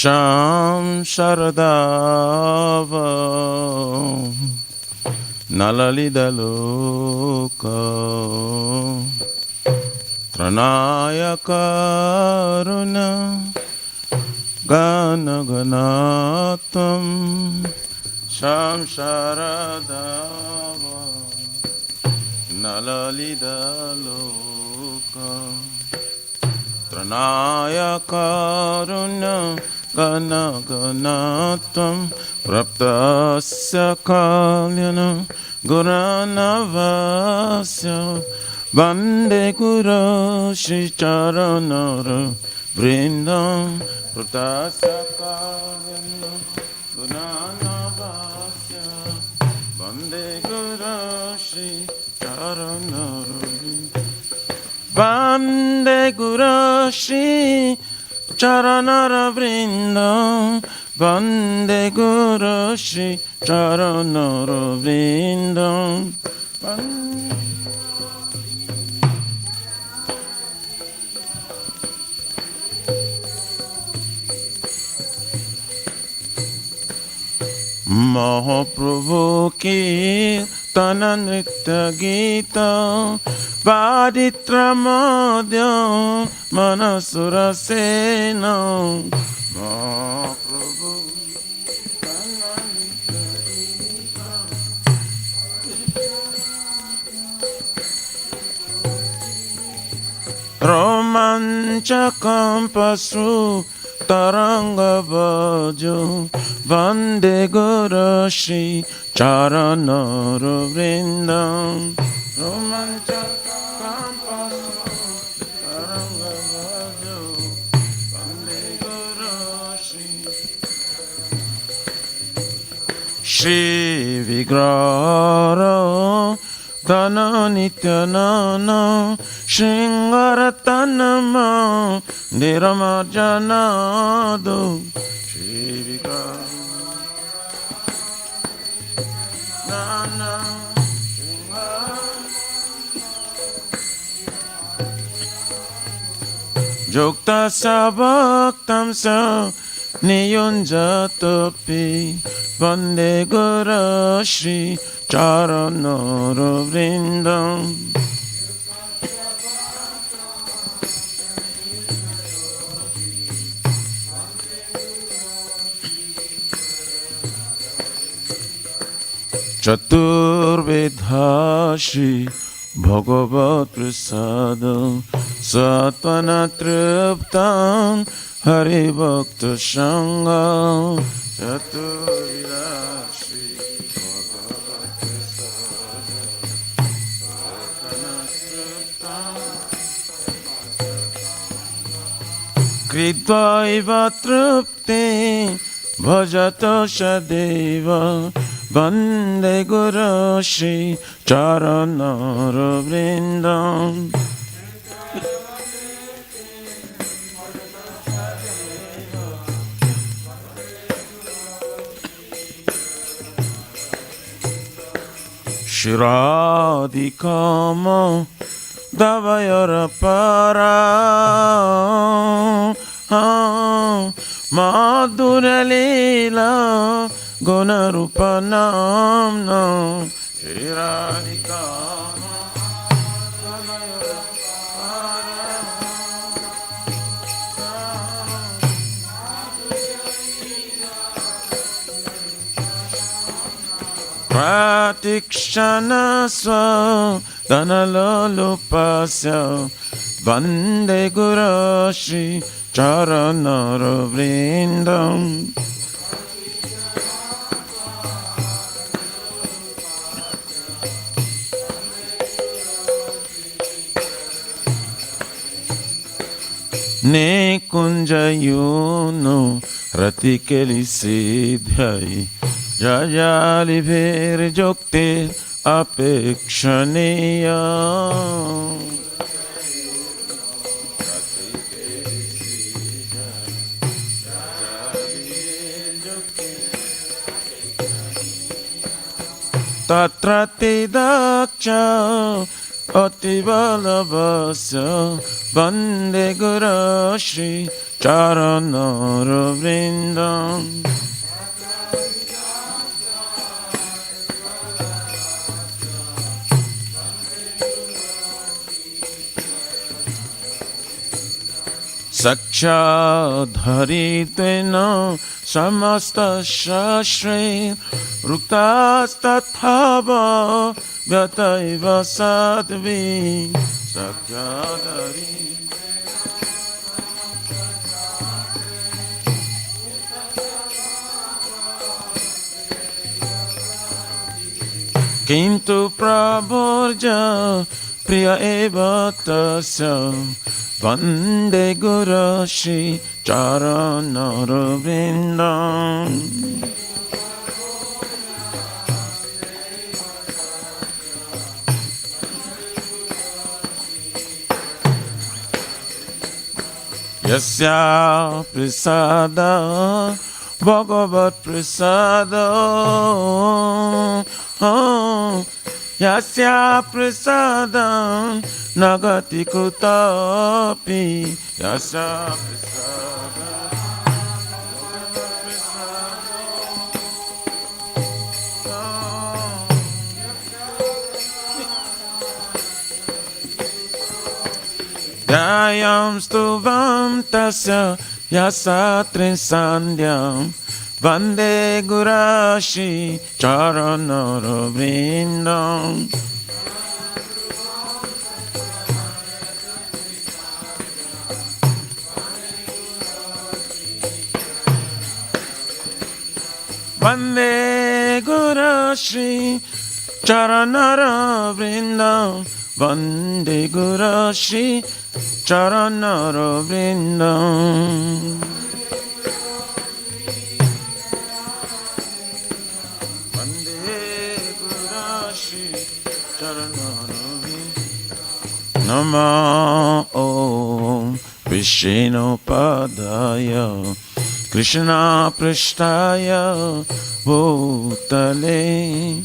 Sham Sharadava Nalalidaloka Tranaya Karuna Gana Ganatam Sham Sharadava Nalalidaloka Tranaya Karuna Gana Ganatam Praptasya Kalyana Guranavasya Vande Guru Shri Charanara Vrindam Praptasya Kalyana Guranavasya Vande Guru Shri Charanara Vande Guru Shri Charanara Vrindam Vande Guru Shri Charanara Vrindam Mahaprabhu Kirtana Nritya Gita Vaditra Madhya Manasura Sena Mahaprabhu Kirtana Nritya Gita Romanchakam Pasru Taranga Vajo Vande Guru Shri Charanara Vrindam Romanchakam Pasru Taranga Vajo Vande Guru Shri Shri Vigrara Dana Nityanana Shringaratanama Niramajanado Shri Vigrara Nana Jokta Sabaktam Sa Niyunjatopi Vande Guru Shri Charanara Vrindam Chaturvedha Shri Bhagavat Prasada Satvana Triptam Hari Bhakta Sangha Chaturvedha Shri Bhagavat Prasada Satvana Triptam Kridvaiva Tripte Bhajata Shadeva Vande Guru Shri Charanara Vrindam Shiradikama Davayara Para Madhura Leela Gunarupa Namna Shiradikama Davayara Para Pratikshana Swa Dhanalolupasya Vande Guru Shri Charanara Vrindam Ne kunjayuno ratikeli siddhai Jajali bher jokte apekshaniya Tatra te daksha ativalabhasya Vande Guru Shri Charanara Vrindam. Sakshadharitena samasta shastre ruktastathava vyataiva sadvi sakshadhari kintu praborja priya eva tasya Vande Guru Shri Charanara Vrindam. Yasya Prasada Bhagavat Prasada Yasya Prasadam Nagati Kutapi Yasya Prasadam Dayam Stuvam Tasya Yasatrin Sandhyam Vande Gurashi Charanara Vrindam. Vande Gurashi Charanara Vrindam. Vande Gurashi Charanara Vrindam. Nama Om Vishnu Padaya Krishna Prishtaya Bhutale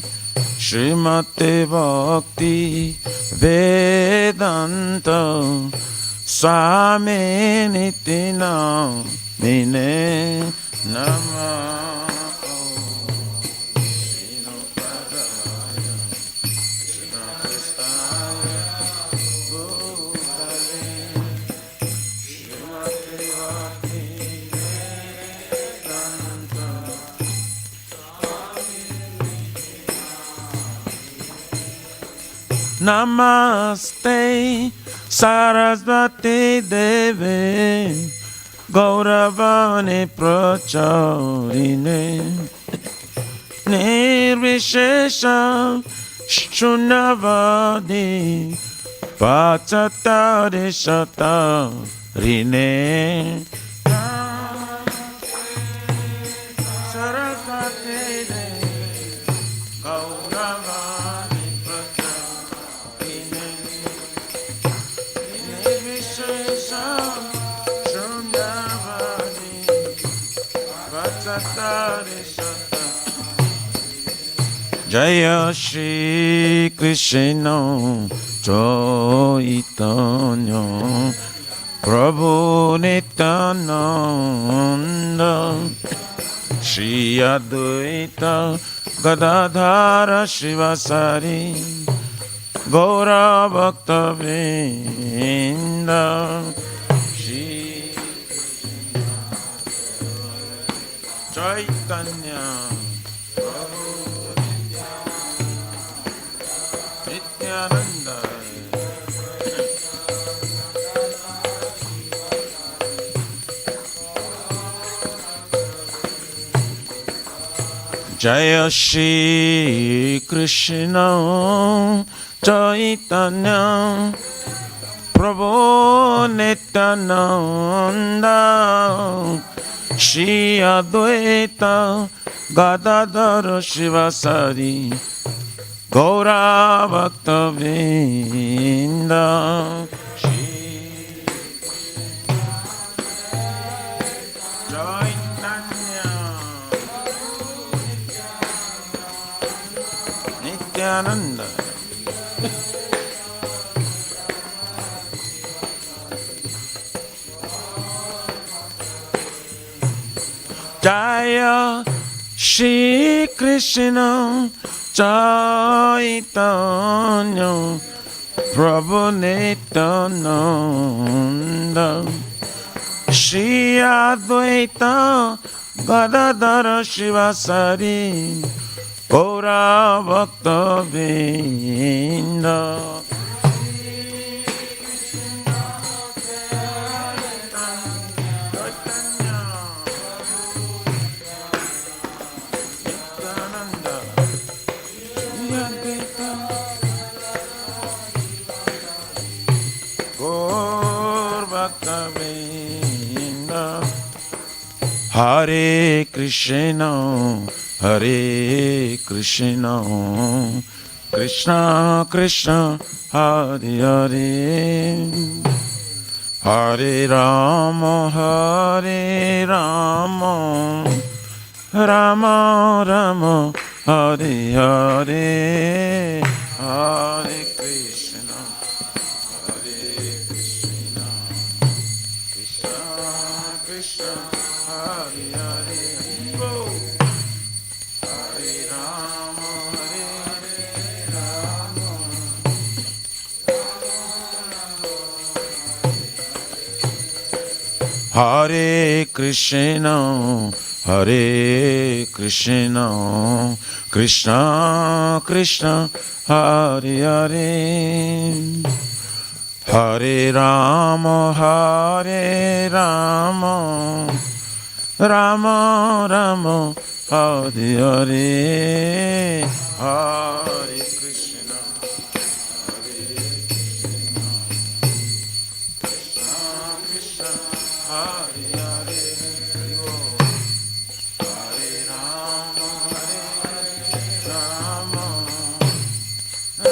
Srimate Bhakti Vedanta Swami Nitina Mine Nama Namaste Sarasvati Devi Gauravani Pracharine Nirvishesha Shunavadi Pachatari Shatarine Sarasvati Devi Gauravani Jaya Shri Krishna Chaitanya Prabhu Nityananda Shri Advaita Gadadhara Shivasari Gaura Bhakta Vrinda Shri Chaitanya Nityananda Jaya Shri Krishna Chaitanya Prabhu Nityananda Shri Advaita Gadadhara Shivasari Gaura Bhakta Vrinda Shri Chaitanya Nityananda Jaya Shri Krishna Chaitanya Prabhu Nityananda Shri Advaita Gadadhara Shivasari Gaura Bhakta Vrinda. Hare Krishna, Hare Krishna, Krishna Krishna, Hare Hare, Hare Rama, Hare Rama, Rama Rama, Hare Hare, Hare Krishna, Hare Krishna, Krishna Krishna. Hare Krishna, Hare Krishna, Krishna Krishna, Hare Hare, Hare Rama, Hare Rama, Rama Rama, Hare Hare, Hare Krishna, Hare Krishna, Krishna Krishna, Hare Hare, Hare Rama, Rama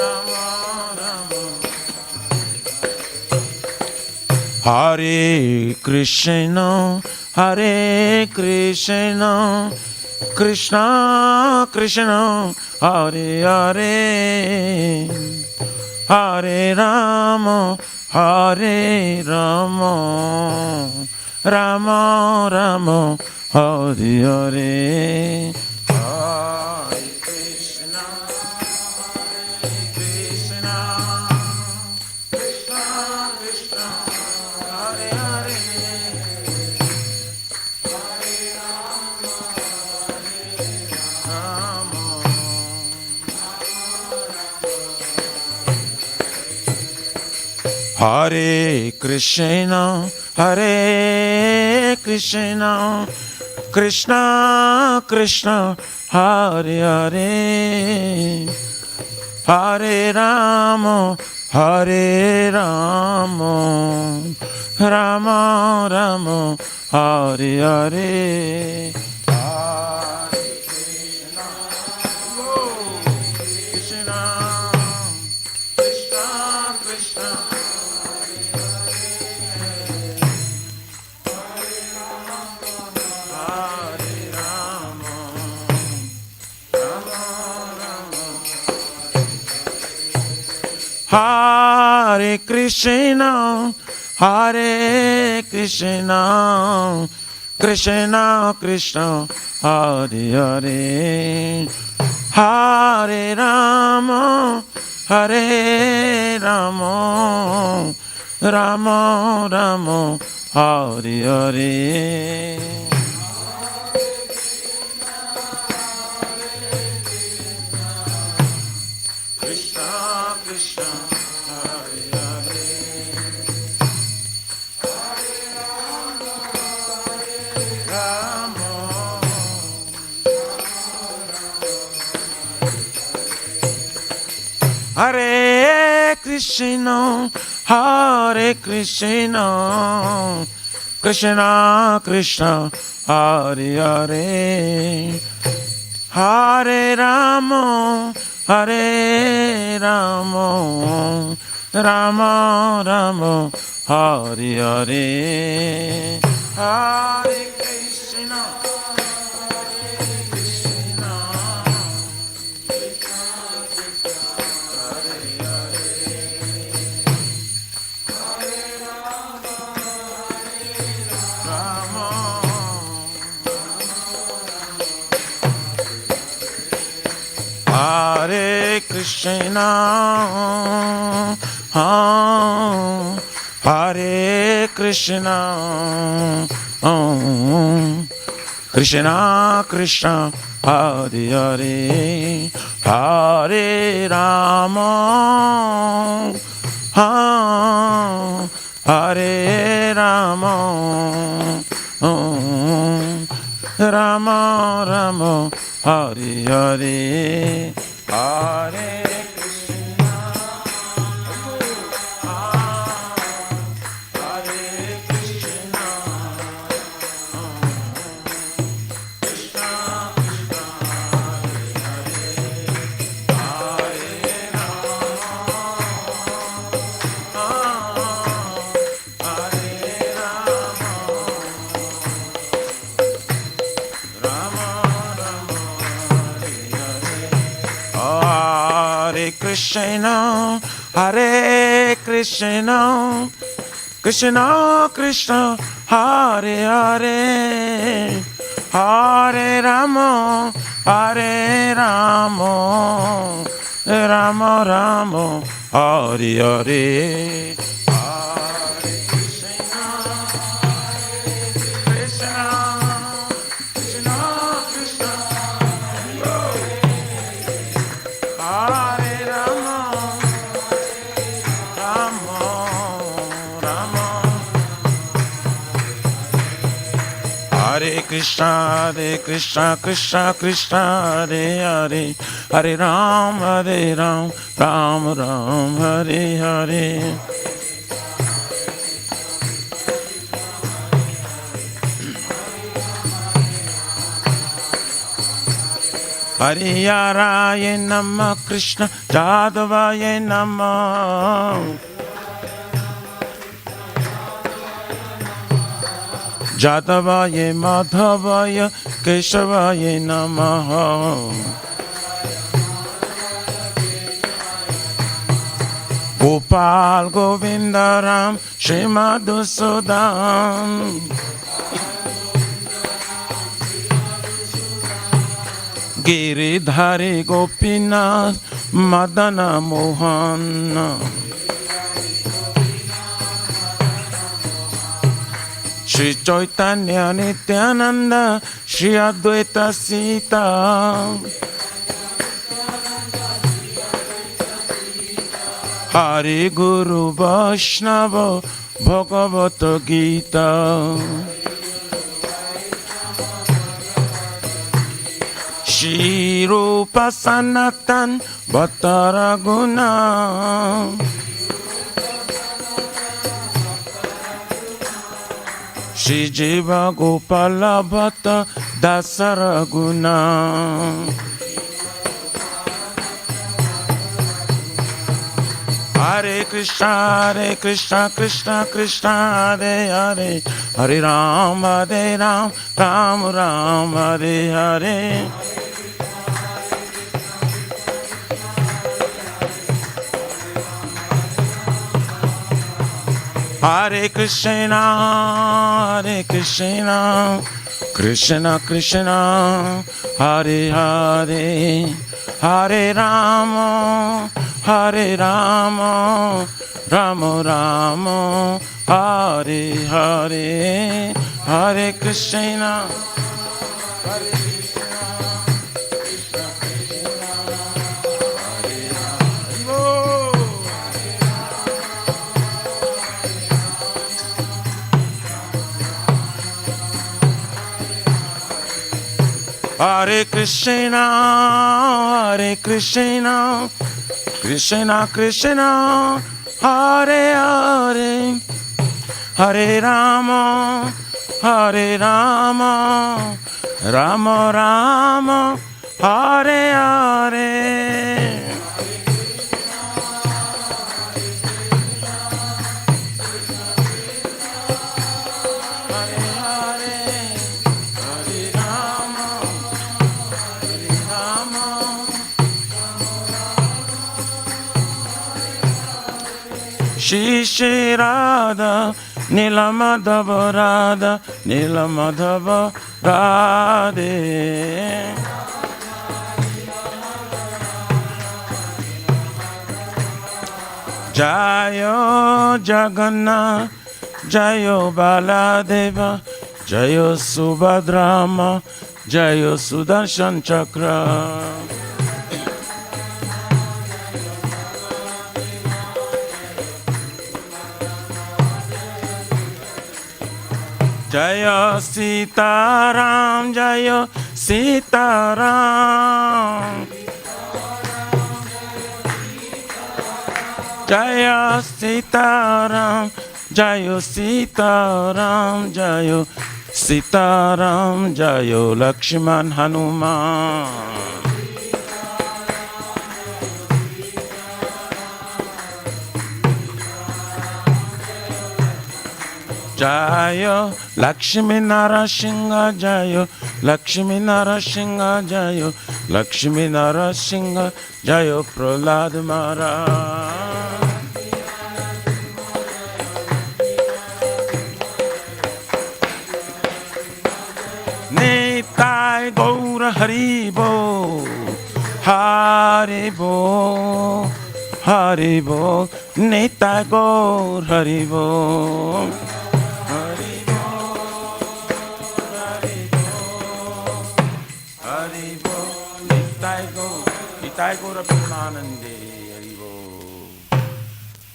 Rama, Hare Krishna, Hare Krishna, Krishna Krishna, Hare Hare, Hare Rama, Hare Rama, Rama Rama, Hare Hare, Hare Krishna, Hare Krishna, Krishna Krishna, Hare Hare, Hare Rama, Hare Krishna, Hare Krishna, Krishna Krishna, Hare Hare, Hare Rama, Hare Rama, Rama Rama, Hare Hare, Hare Krishna, Krishna Krishna Krishna, Hare Krishna, Hare Krishna, Krishna Krishna, Hare Hare, Hare Rama, Hare Rama, Rama Rama, Hare Hare. Hare Krishna, Hare Krishna, Krishna Krishna, Hare Hare, Hare Rama, Hare Rama, Rama Rama, Hare Hare, Hare Krishna, Krishna, Hare Krishna, Krishna Krishna, Hare Hare, Hare Rama, Hare Rama, Rama Rama, Hare Hare, Hare Krishna, Hare Krishna, Krishna Krishna, Hare Hare, Hare Rama, Rama Rama, Hare Hare. Hare Krishna, Hare Krishna, Krishna Krishna, Hare Hare, Hare Rama, Hare Rama, Rama Rama, Hare Hare. Hare Krishna, Krishna, Krishna Krishna, Hare Rama, Rama Rama, Hare Krishna, Krishna Krishna, Hare Hare, Hare Ram, Ram Ram, Hare Hare. Hariyaraya Namah, Krishna Jadavaya Namah, Jadavaya Madhavaya Keshavaya Namah, Gopal Govindaram Shrimadhusudan, Giridhari Gopinath Madana Mohana, Shri Chaitanya Nityananda Shri Advaita Sita, Hari Guru Vaishnava Bhagavata Gita, Shri Rupa Sanatan Bhattaraguna, Shri Jiva Gopala Bhatta Dasaraguna, Hare Krishna, Krishna Krishna, Hare Hare, Hare Ram, Ram Ram, Hare Hare. Hare Krishna, Krishna Krishna, Hare Hare, Hare Rama, Rama Rama, Hare Hare, Hare Krishna, Hare Krishna, Krishna Krishna, Hare Hare Krishna, Krishna Krishna, Hare Hare, Hare Rama, Rama Rama, Hare Hare. Shri Radha, Nila Madhava Radha, Nila Madhava Radhe. Jayo Jagannath, Jayo Baladeva, Jayo Subhadrama, Jayo Sudarshan Chakra. Jaya Sitaram, Jaya Sitaram. Jaya Sitaram, Jaya Sitaram, Jaya Sitaram, Jaya Lakshman Hanuman. Jaya Lakshmi Narasingha, Jaya Lakshmi Narasingha, Jaya Lakshmi Narasingha, Jaya Prahlad Maharaj. Nitai Gaura Haribo, Haribo, Haribo, Nitai Gaur Haribo.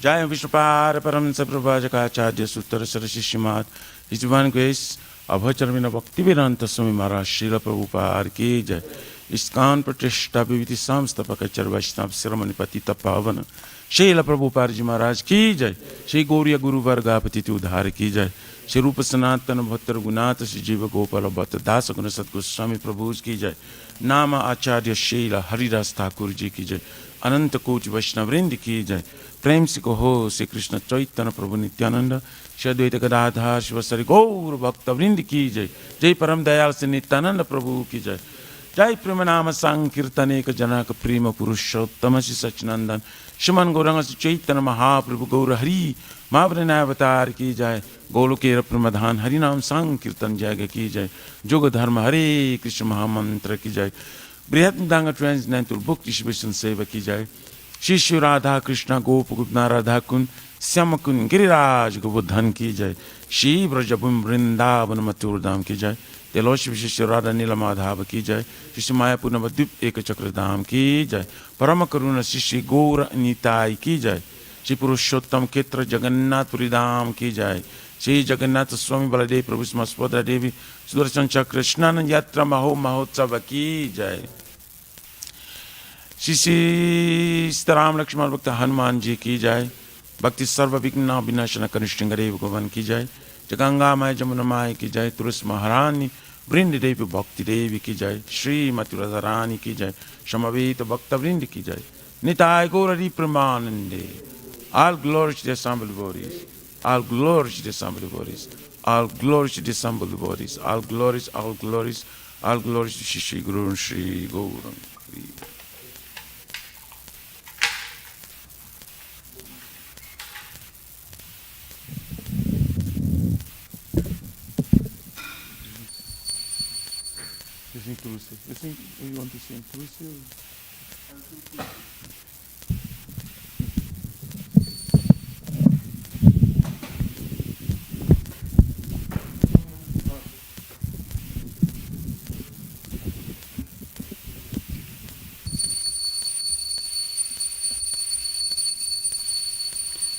Jai Vishnupada Paramhansa Prabhajakacharya Sutara Sarasishimad His Divine Grace Abhacharvina Bhaktivedanta Swami Maharaj Srila Prabhupada Ki Jai ISKCON Pratishta Bhiviti Samstapaka Charvaishnav Siramani Patita Pavana Srila Prabhupada Ji Maharaj Ki Jai Shri Gauriya Guru Varga Patiti Udhar Ki Jai Shri Rupa Sanatana Bhattar Gunata Shri Jiva Gopala Bhatta Dasa Gunasat Goswami Prabhu Ki Jai Nama Acharya Srila Haridas Thakur Ji Ki Jai Ananta Koch Vaishnavrind Ki Jai प्रेम से कहो श्री कृष्ण चैतन्य प्रभु नित्यानंद श्री अद्वैत गदाधर शिवसरि गौर भक्त वृंद की जय जय परम दयाल से नित्यानंद प्रभु की जय जय प्रेम नाम संकीर्तनेक जनक प्रेम पुरुषोत्तम श्री सच्चिनंदन श्रीमन गौरंग श्री चैतन्य महाप्रभु गौर हरि महावतार की जय गोलोकेर प्रमधान हरि नाम संकीर्तन जय की जय जोग धर्म हरे कृष्ण महामंत्र की जय बृहत दांग ट्रांसनेंटल बुक डिस्ट्रीब्यूशन सेवा की जय श्री श्री राधा कृष्ण गोप गुप्ता राधा कुंड श्याम कुंड गिरिराज गोवर्धन की जय श्री ब्रजभूमि वृंदावन मथुर धाम की जय तेलोश विशेष राधा नील माधव की जय श्री मायापुर नवद्वीप एक चक्र धाम की जय परम करुण श्री श्री गौर निताई की जय श्री पुरुषोत्तम क्षेत्र जगन्नाथपुरी धाम की जय श्री जगन्नाथ स्वामी बलदेव प्रभु सुभद्रा देवी सुदर्शन चक्र स्नान यात्रा महोत्सव की जय श्री श्री सीताराम लक्ष्मण भक्त हनुमान जी की जय भक्ति सर्व विघ्न विनाशन कनिष्ठ गरीब गोवन की जय गंगा माय जमुना माय की जय तुलसी महारानी वृंद देवी भक्ति देवी की जय श्रीमती राधा रानी की जय समवेत भक्त वृंद की जय निताय गौरी प्रेमानंदे all glory to the assembled bodies, all glory to the assembled bodies, all glory to the assembled bodies, all glories, all glories, all glories to Shri Guru and Shri Gaurang. Listen to Tulsi. Listen, you want to sing Tulsi?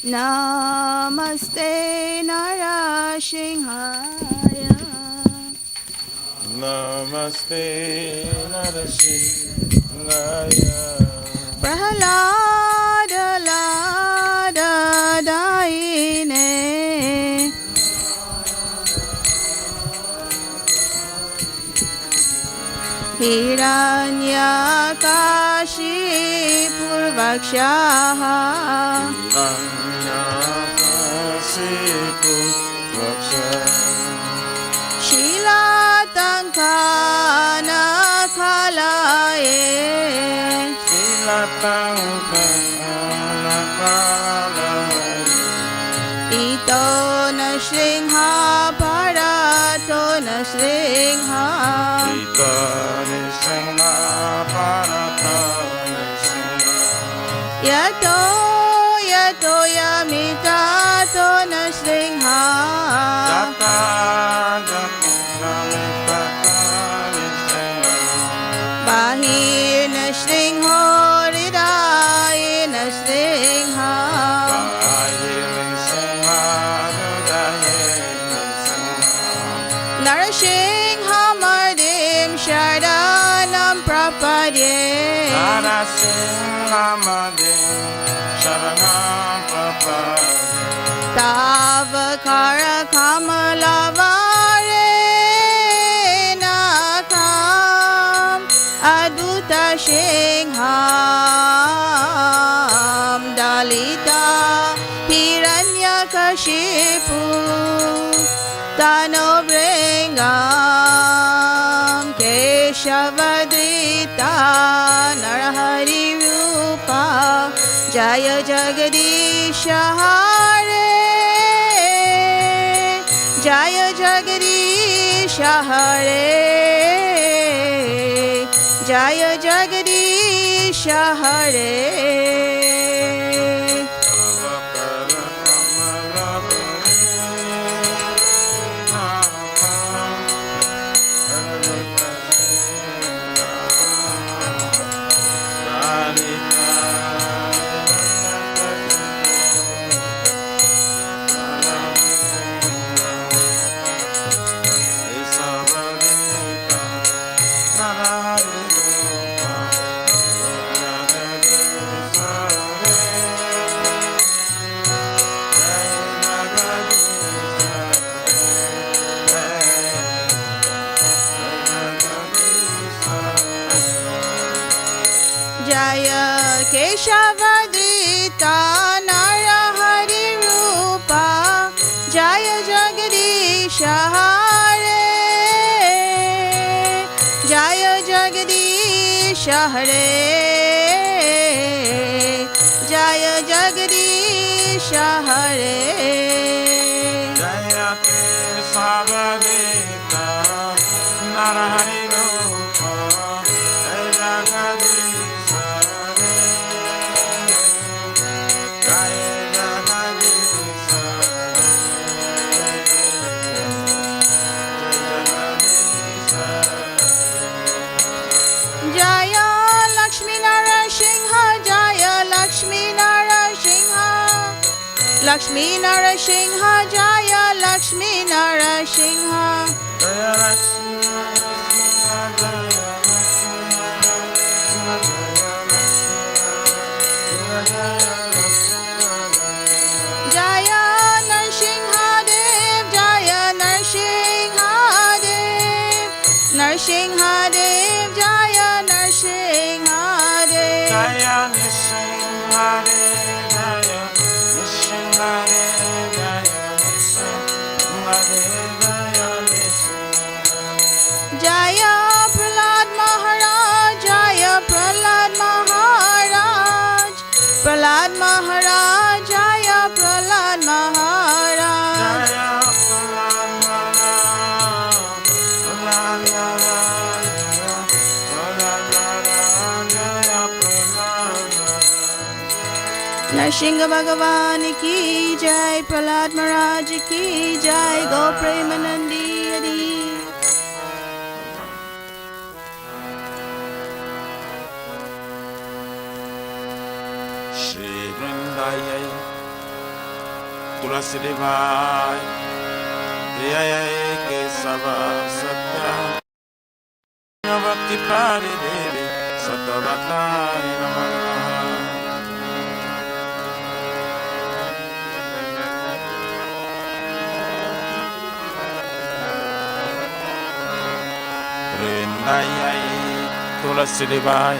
Namaste Narashinhaya Namaste Narasingaya Prahlada Lada Daine Hiranyakashi Purvakshaha Shila Tankana Kalaye Ito na Shringha Parato na Shringha Yato toyamita tona sringha bahir na sringho hriday na sringha Narasingha Madim Sharanam Prapadye Tavakara Kamalavare Nakam Aduta Singham Dalita Hiranyakashipu Tano Bringam Keshavadrita Narahari Rupa Jaya Jagadisha Hare Jaya Jagadisha Hare Jaya Jagadisha Hare Jaya Keshavadrita Narahari Rupa Jaya Jagadisha Hare Jaya Jagadisha Hare Jaya Jagadisha Hare Jaya Keshavadrita Narahari Rupa Jaya Jagadisha Jaya Lakshmi Narasingha Jaya Lakshmi Narasingha Lakshmi Narasingha Jaya Lakshmi Narasingha Jaya Lakshmi Jaya Narsingha Dev Jaya Narsingha Dev Narsingha Dev Jaya Narsingha Dev Jaya Nishinghare Jaya Nishinghare Jaya Nishinghare Jaya Nishinghare Jaya Prahlad Maharaj Jaya Prahlad Maharaj Prahlad Maharaj Jaya Prahlad Maharaj Jaya Prahlad Maharaj Prahlad Maharaj Prahlad Maharaj Jaya Prahlad Maharaj Narsingha Bhagavan ki jai Prahlad Maharaj ki jai Go Premanandi Adi Shri Vrindayai Tulasi Devai Priyayai Kesava Satya Bhakti Prari Devi Satavatai Namaha Vrindayai Tulasi Devai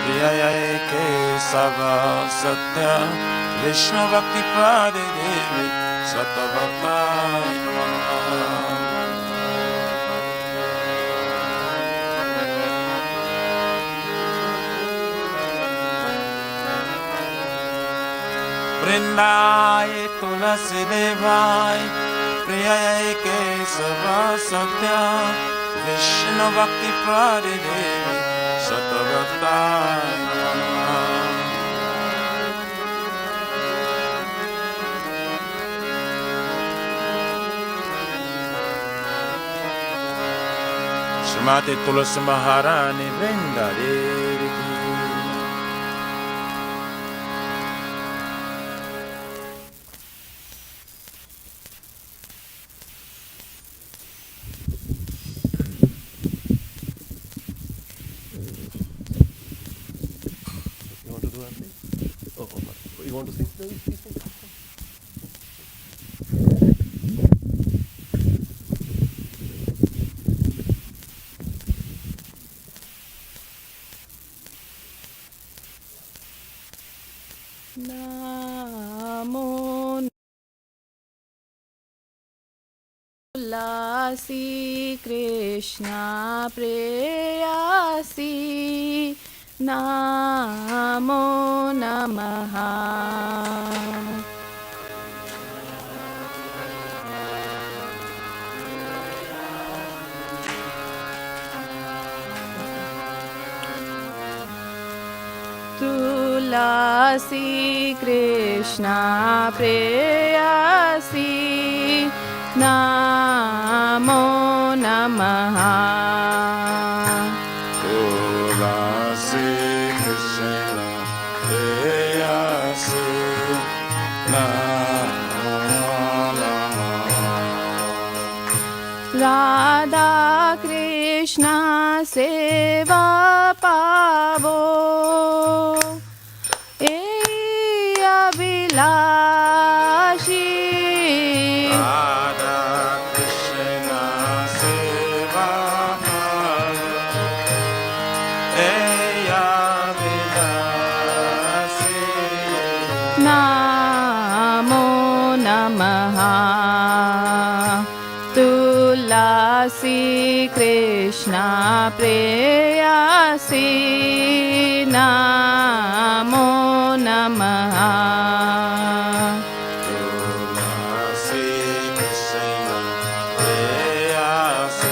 Priyayai Kesava Satya Vishnu Bhakti Prari Devi Satavatai Namaha Vrindai Tulasi Devai Priyayai Kesava Satya Vishnu Bhakti Prari Devi Satavatai Namaha Srimati Tulasi Maharani Vrinda Devi Ki. You want to do Aarti? Oh, you want to sing? No, please sing. Namo Tulasi Krishna Preyasi Namo Namaha. Tulasi Krishna Preyasi Namo Namaha. Tulasi Krishna Preyasi Namo Namaha. Radha Krishna Seva Pavo Ei Abhilashi. Radha Krishna Seva Pavo Ei Abhilasi. Namo Namaha. Tulasi Krishna Preyasi Namo Namaha. Tulasi Krishna Preyasi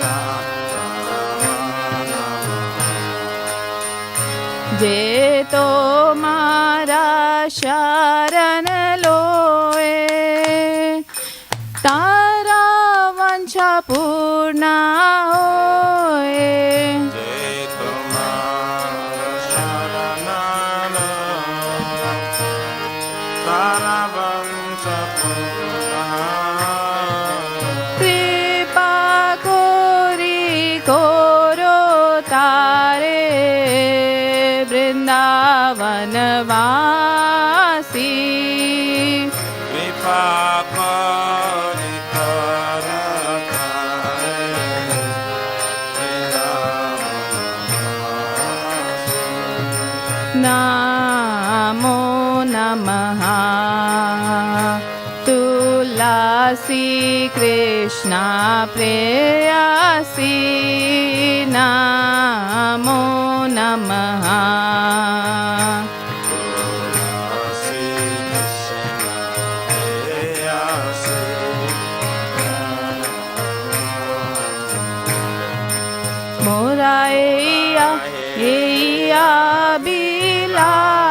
Namo Namaha. Je tomara sharan loe tara vancha purna hoye. Jai Tumara Sharanana Taravancha Purna. Kripa kori koro tare Vrindavan vasi. Kripa kori karatare Namo Namaha. Tulasi Krishna Preyasi Namo Namaha. Tulasi Krishna Preyasi Mora Eya Bilas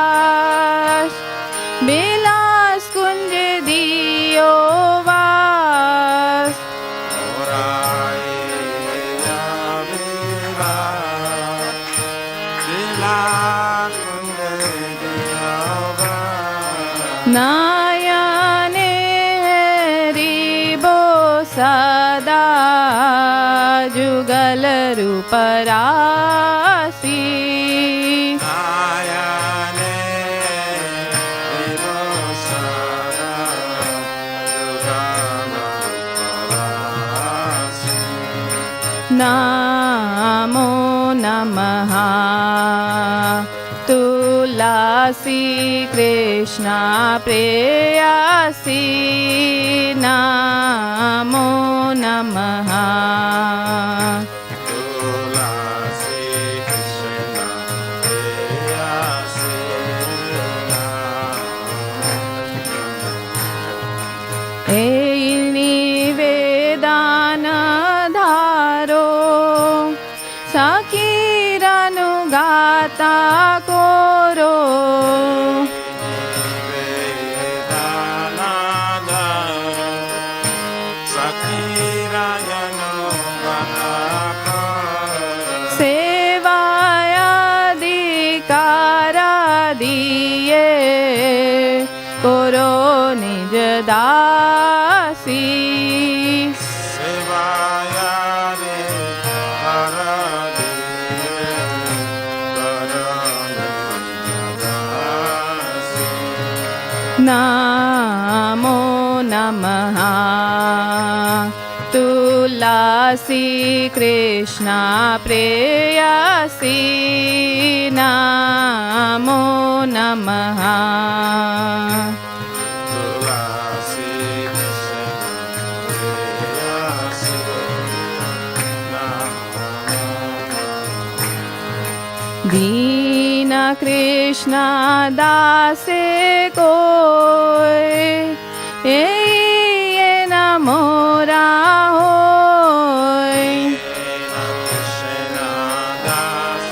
Bilas Kunj Diyo Vas. Nayane Ribo Sada Jugal Ruparasi. Namo Namaha. Tulasi Krishna Preyasi Namo Namaha. Eini Vedana Dharo Sakiranu Gata Koro. Sakira Yano Gata दिए करो निज दासी सेवाया रे हर दिए करो निज दासी। नमो नमः तुलसी कृष्ण प्रेयसी नमो नमः तुलसी कृष्ण प्रेयसी दीन कृष्ण दासे कोय ये मोरा होय कृष्ण दास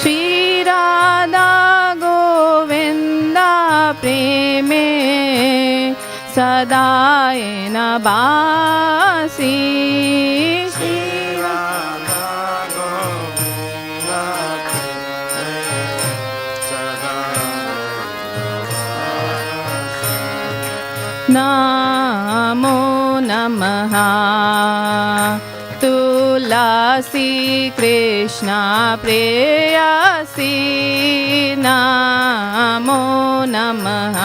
श्री राधा गोविंदा प्रेमे सदाय न बासी नमो नमः तुलसी कृष्ण प्रेयसी नमो नमः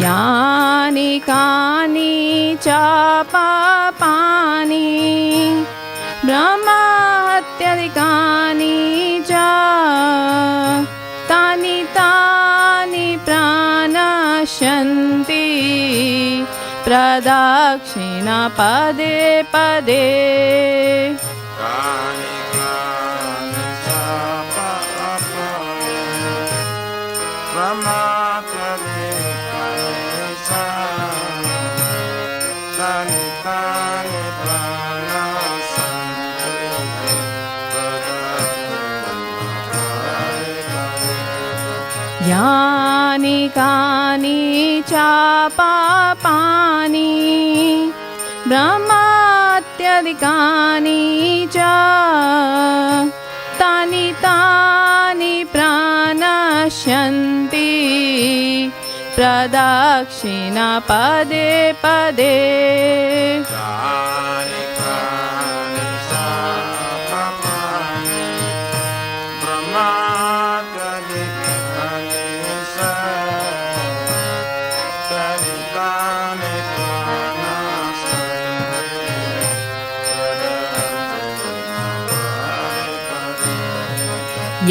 यानि कानि च पापानि ब्रह्महत्यादिकानि च तानि तानि प्रणश्यन्ति प्रदक्षिणा पदे पदे यानि कानि च पापानि ब्रह्महत्यादिकानि च तानि तानि प्रणश्यन्ति प्रदक्षिणा पदे पदे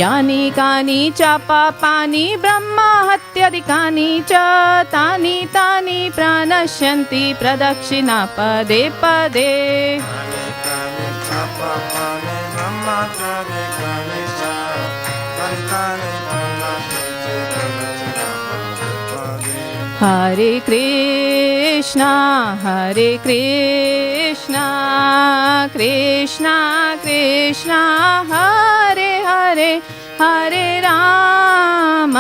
यानि कानि च पापानि ब्रह्महत्यादिकानि च तानि तानि प्रणश्यन्ति प्रदक्षिणा पदे पदे हरे कृष्णा कृष्णा कृष्णा हरे हरे हरे राम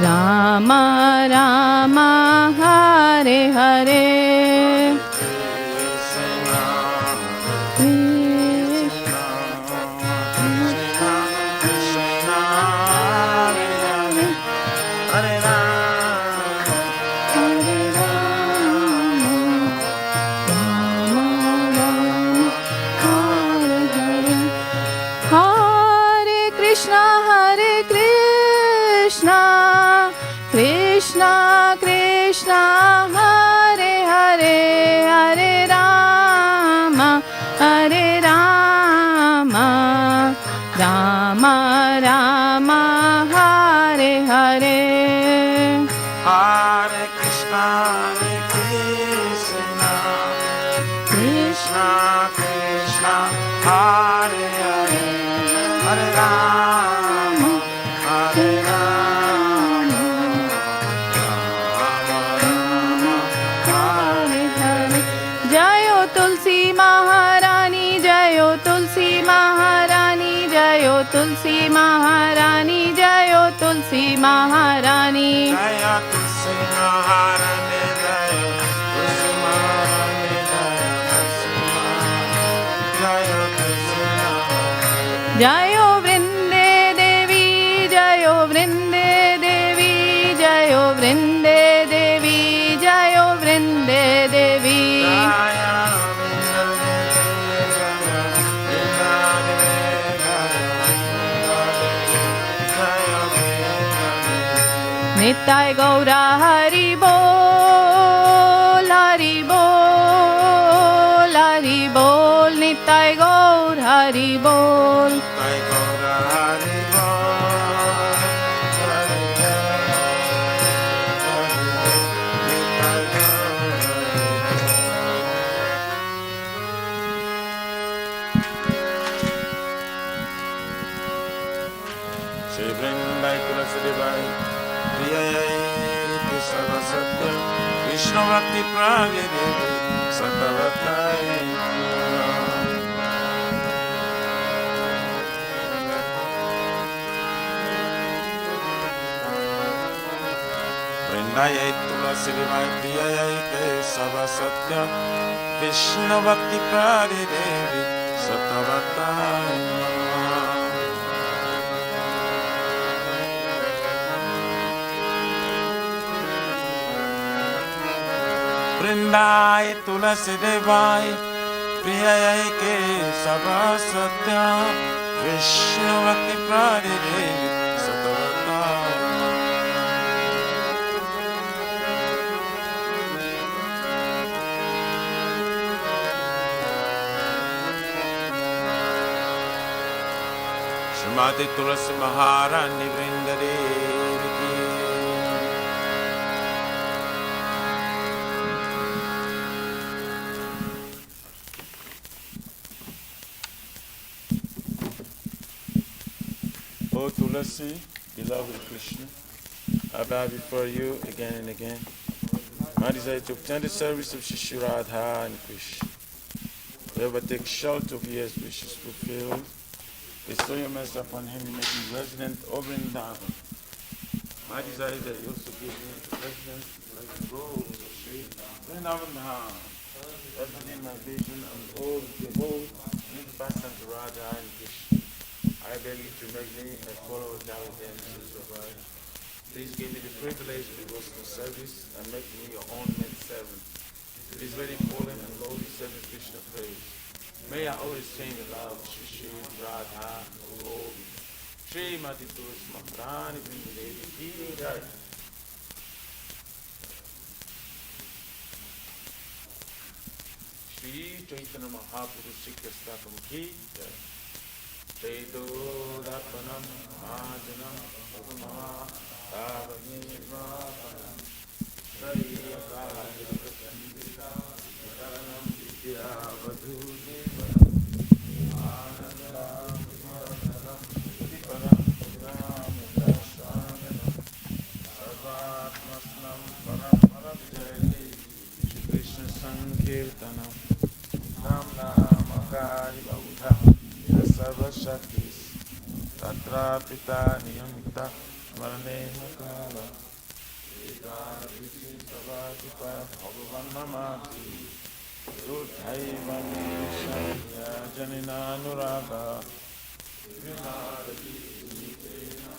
राम राम हरे हरे कृष्णा कृष्णा हरे हरे हरे राम राम राम हरे हरे Hare Krishna, कृष्णा कृष्णा हरे हरे हरे राम जयो तुलसी महारानी जयो तुलसी तुलसी महारानी जय हो तुलसी महारानी जय तुलसी महारानी जय तुलसी महारानी जय तुलसी महारानी जय हो वृंदे देवी जय हो वृंदे देवी जय हो वृंदे देवी जय हो वृंदे देवी निताय गौरा हरि बोल हरि बोल हरि बोल निताय गौर हरि बोल श्री वृंदाई तुलसी देवाई सत्य विष्णु भक्ति प्रागे देवी सतवताय वृंदाय तुलसी देवाय प्रिय केशव सत्य विष्णु भक्ति प्रागे देवी सतवताय वृंदाय तुलसी देवाय प्रिय केशव सत्य विष्णु भक्ति प्रागे देवी सतवताय श्रीमती तुलसी महारानी वृंद देवी की O Tulasi, beloved Krishna, I bow before you again and again. My desire to obtain the service of Shri Radha and Krishna. Whoever takes shelter of his wishes fulfilled, bestow your mercy upon him and make him resident over in Vrindavan. My desire is that you also give me residence like the robes of Shri Vrindavan Dham. That's within my vision and all the whole need pass unto Radha and Krishna. I beg you to make me a follower down again, Radha. Please give me the privilege of devotional service and make me your own maid servant. This very fallen and lowly servant Krishna praise. May I always sing the love of Shri Radha Govinda. Srimati Tulsi Maharani Vrinda Devi Ki Jai. Shri Chaitanya Mahaprabhu Shri Krishna Ki Jai. Chaito Dapanam Majanam Bhagama Bhavani Vapanam Sariyakaya Pratanidika Karanam Vidya Vadhu Devanam Anandam Vimaranam Viparam Viram Dashanam Sarvatmasnam Param Param Jayati Shri Krishna Sankirtanam Nam Namakari Baudha Sarva Shaktis Tatra Pita Niyamita Marane Makala Ekana Piti Savatipa Bhagavan Namati Sudhai Vani Shanya Janina Nuraga Vimarati Nikena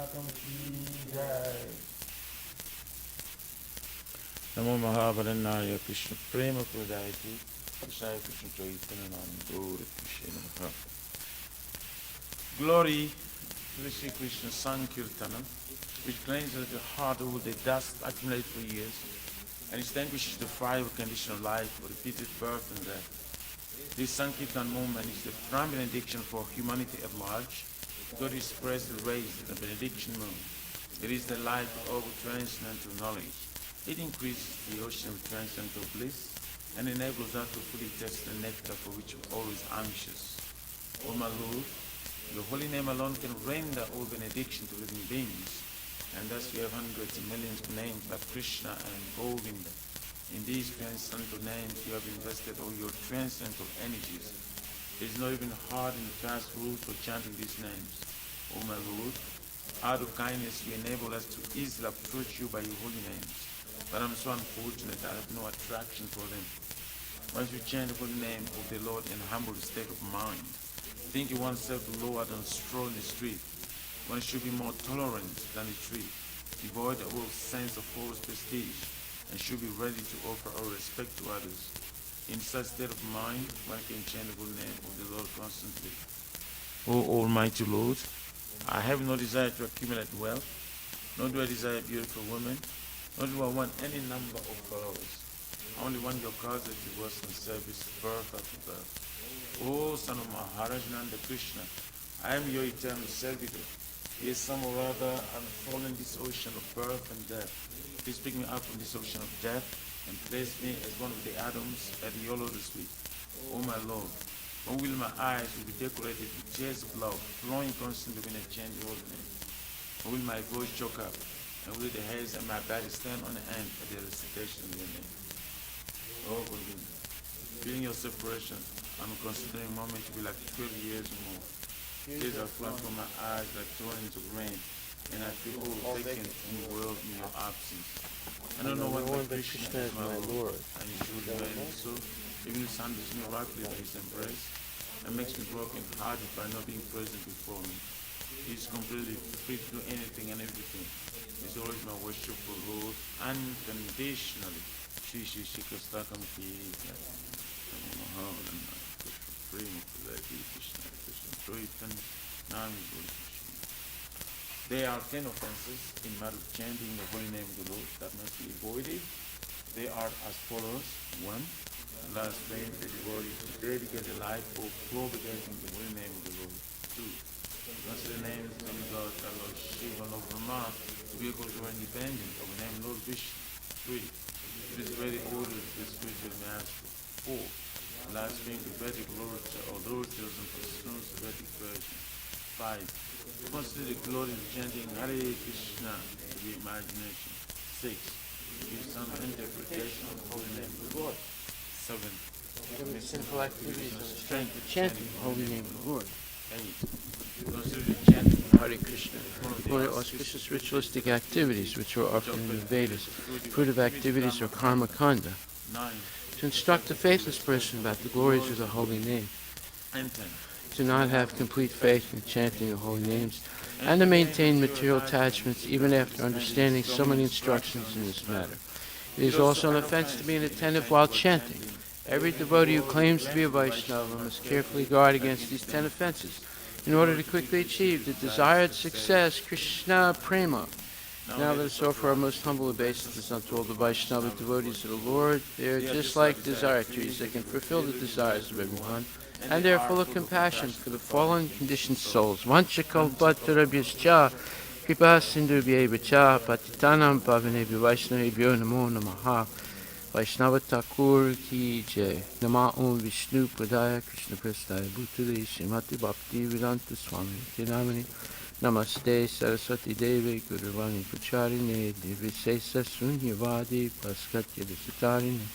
Sakam ki jai. Namo Mahavarannaya Krishna Prema Pradayati Krishna Krishna Chaitanya Gaura Krishna Maha. Glory to the Sri Krishna Sankirtanam, which cleanses the heart of all the dust accumulated for years and extinguishes the fire of conditional life for repeated birth and death. This Sankirtan movement is the prime benediction for humanity at large. God expressly raised the benediction moon. It is the light of transcendental knowledge. It increases the ocean of transcendental bliss and enables us to fully taste the nectar for which we're always anxious. O my Lord, your holy name alone can render all benediction to living beings, and thus we have hundreds of millions of names like Krishna and Govinda. In these transcendental names you have invested all your transcendental energies. It is not even hard and fast rules for chanting these names. O my Lord, out of kindness you enable us to easily approach you by your holy names, but I'm so unfortunate I have no attraction for them. Once you chant the holy name of the Lord in a humble state of mind, thinking oneself lower than straw in the street, one should be more tolerant than a tree, devoid of all sense of false prestige, and should be ready to offer our respect to others. In such state of mind, one can chant the holy name of the Lord constantly. O Almighty Lord, I have no desire to accumulate wealth, nor do I desire beautiful women, nor do I want any number of followers. I only want your causeless devotion and service, birth after birth. O son of Maharaj Nanda Krishna, I am your eternal servitor. Yes, somehow or other I'm fallen in this ocean of birth and death. Please pick me up from this ocean of death and place me as one of the atoms at your lotus feet. O my Lord, when will my eyes will be decorated with tears of love, flowing constantly when I chant your holy name? When will my voice choke up, and will the hairs and my body stand on end at the recitation of your name? Oh Govinda, feeling your separation, I'm considering a moment to be like 12 years or more. Tears are flowing from my eyes like torrents of rain, and I feel all vacant in the world in your absence. I don't know what but Krishna is my Lord, and you should remain so. Even the sun does miraculously by his embrace, and makes me broken hearted by not being present before me. He is completely free to do anything and everything. He is always my worshipful Lord, unconditionally. Shri Shri Shri Krishna Ki Jai. There are 10 offenses in matter of chanting the holy name of the Lord that must be avoided. They are as follows. 1. Last pain the devotee to dedicate a life for propagating the holy name of the Lord. 2. Consider the names of the God, Lord Shiva, Lord Brahma, to be equal to or independent of the name Lord Vishnu. 3. It is very ordered to the spiritual master. 4. Last being the Vedic literature or literatures and pursues the Vedic version. 5. To consider the glory of chanting Hare Krishna to the imagination. 6. Give some interpretation of the holy name of the Lord. 7. Commit sinful activities on the strength of chanting the holy name of the Lord. 8. Consider the chanting of Hare Krishna One of the auspicious ritualistic activities which are offered in the Vedas, fruit of activities or karma kanda. 9. To instruct the faithless person about the glories of the holy name. And 10. To not have complete faith in chanting the holy names, and to maintain material attachments even after understanding so many instructions in this matter. It is also an offense to be inattentive while chanting. Every devotee who claims to be a Vaishnava must carefully guard against these 10 offenses in order to quickly achieve the desired success, Krishna Prema. Now let us offer our most humble obeisances unto all the Vaishnava devotees of the Lord. They are just like desire trees that can fulfill the desires of everyone, and they are full of compassion for the fallen conditioned souls. Vanchakalpatarabhyascha kripa sindhubhyeva cha patitanam pavanebhyo vaishnavebhyo namo namaha. Vaishnava Thakur ki jai. Nama Om Vishnu Padaya Krishna Prestaya Bhutale Srimati Bhakti Vedanta Swami Tinamani Namaste Saraswati Devi Guruvani Pacharine Devi Sesa Sunyavadi Paskatya Visitarine.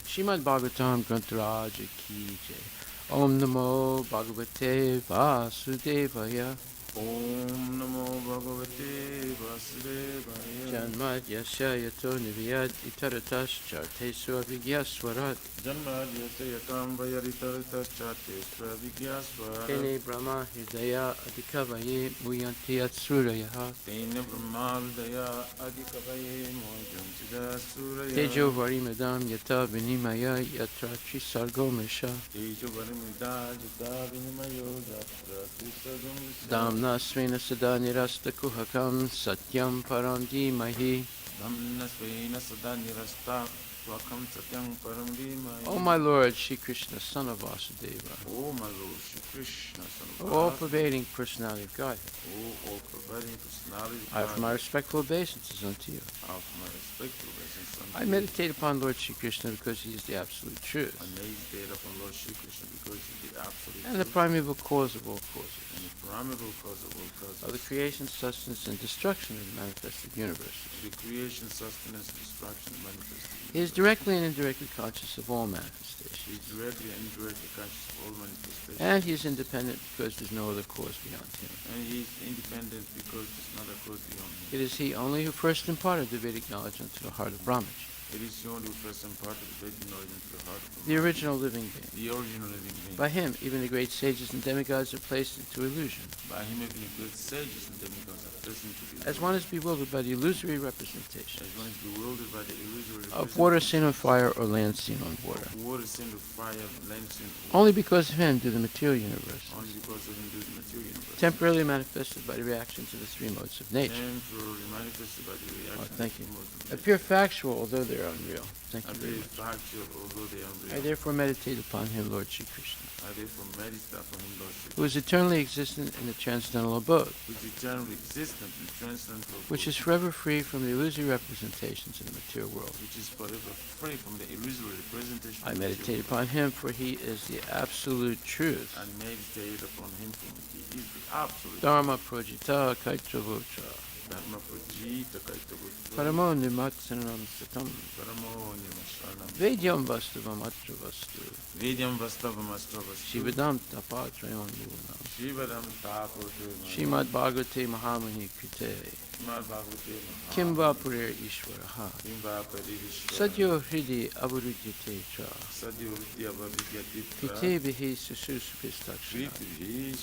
Srimad Bhagavatam Grantaraja ki jai. Om Namo Bhagavate Vasudevaya. Om Namo Bhagavate Vasudevaya. Janmad yasya yato niviyad itaratas chartesu avigyaswarat. Janmadhyasya yatam vayaritaritaschate svavigyasvara. Tene brahma hridaya adhikavaye muyanti atsurayaha. Tena Brahmadaya Adhikavaye Mojanchida Suraya. Tejo varimadam yata vinimaya yatra trisargo mesha. Tejo Varimida Jita Vinimayo Jatra Trisagam Visa. Damna svena sada nirasta kuhakam satyam param dhimahi. Dhamna Svena Sada Nirasta Vakam Satyam Param Vimaya. O my Lord, Shri Krishna, son of Vasudeva, O my Lord Shri Krishna, son of O God, all-pervading personality of Godhead, O all-providing personality of I offer God, my respectful obeisances unto you. I offer my respectful obeisance unto I you. meditate upon Lord Shri Krishna because he is the absolute truth I meditate upon Lord Shri Krishna because he is the absolute and the truth primeval cause of all causes, and the primeval cause of all of the causes, creation, sustenance, and destruction of the manifested universes. the creation, sustenance, destruction, manifestation. He is directly and indirectly conscious of all He manifestations, is directly and indirectly conscious of all manifestations. and he is independent because there is no other cause beyond him. And he is independent because there's not a cause beyond him. It is he only who first imparted the Vedic knowledge unto the heart of Brahmaj, It is the only first imparted the Vedic knowledge into the heart of the the original living being. the original living being. By him, even the great sages and demigods are placed into illusion, By him even the great sages and demigods are placed into the as one is bewildered by the illusory representation as one is bewildered by the illusory of water seen on fire or land seen on water. water seen with fire, land seen with Only because of him do the material universe, only because of him do the material universe. temporarily manifested by the reactions of the three modes of nature, Temporarily manifested by the reaction thank of you. the modes of nature. appear factual although they are unreal. Thank you And very they much. factual, although they are I real. therefore meditate upon him, Lord Shri Krishna, I therefore meditate upon him, Lord Shri who is eternally existent in the transcendental abode, which is eternally existent and transcendental, which is forever free from the illusory representations in the material world. which is forever free from the illusory representation. I of the meditate material upon him, for he is the absolute truth. world, and meditate upon him, for he is the absolute Dharma projita kaitravota, Dharma Prajita Kaitavutta, paramo nimatsanam satam, Paramo Nimashanam, vedyam vastavam atra vastu, Vidyam Vastavam Astravas, shivadam tapatrayon luna, Shivadam Tapotu, Srimad Bhagavate Mahamani Krite, Srimad Bhagavate, Kimva Purer Ishwaraha, Kimba Padivishwa, Sadyo Hridi Avarujyate Cha, Sadyo Vidya Vavidyatitra, Krite Vihi Sususupistakshana, Shriti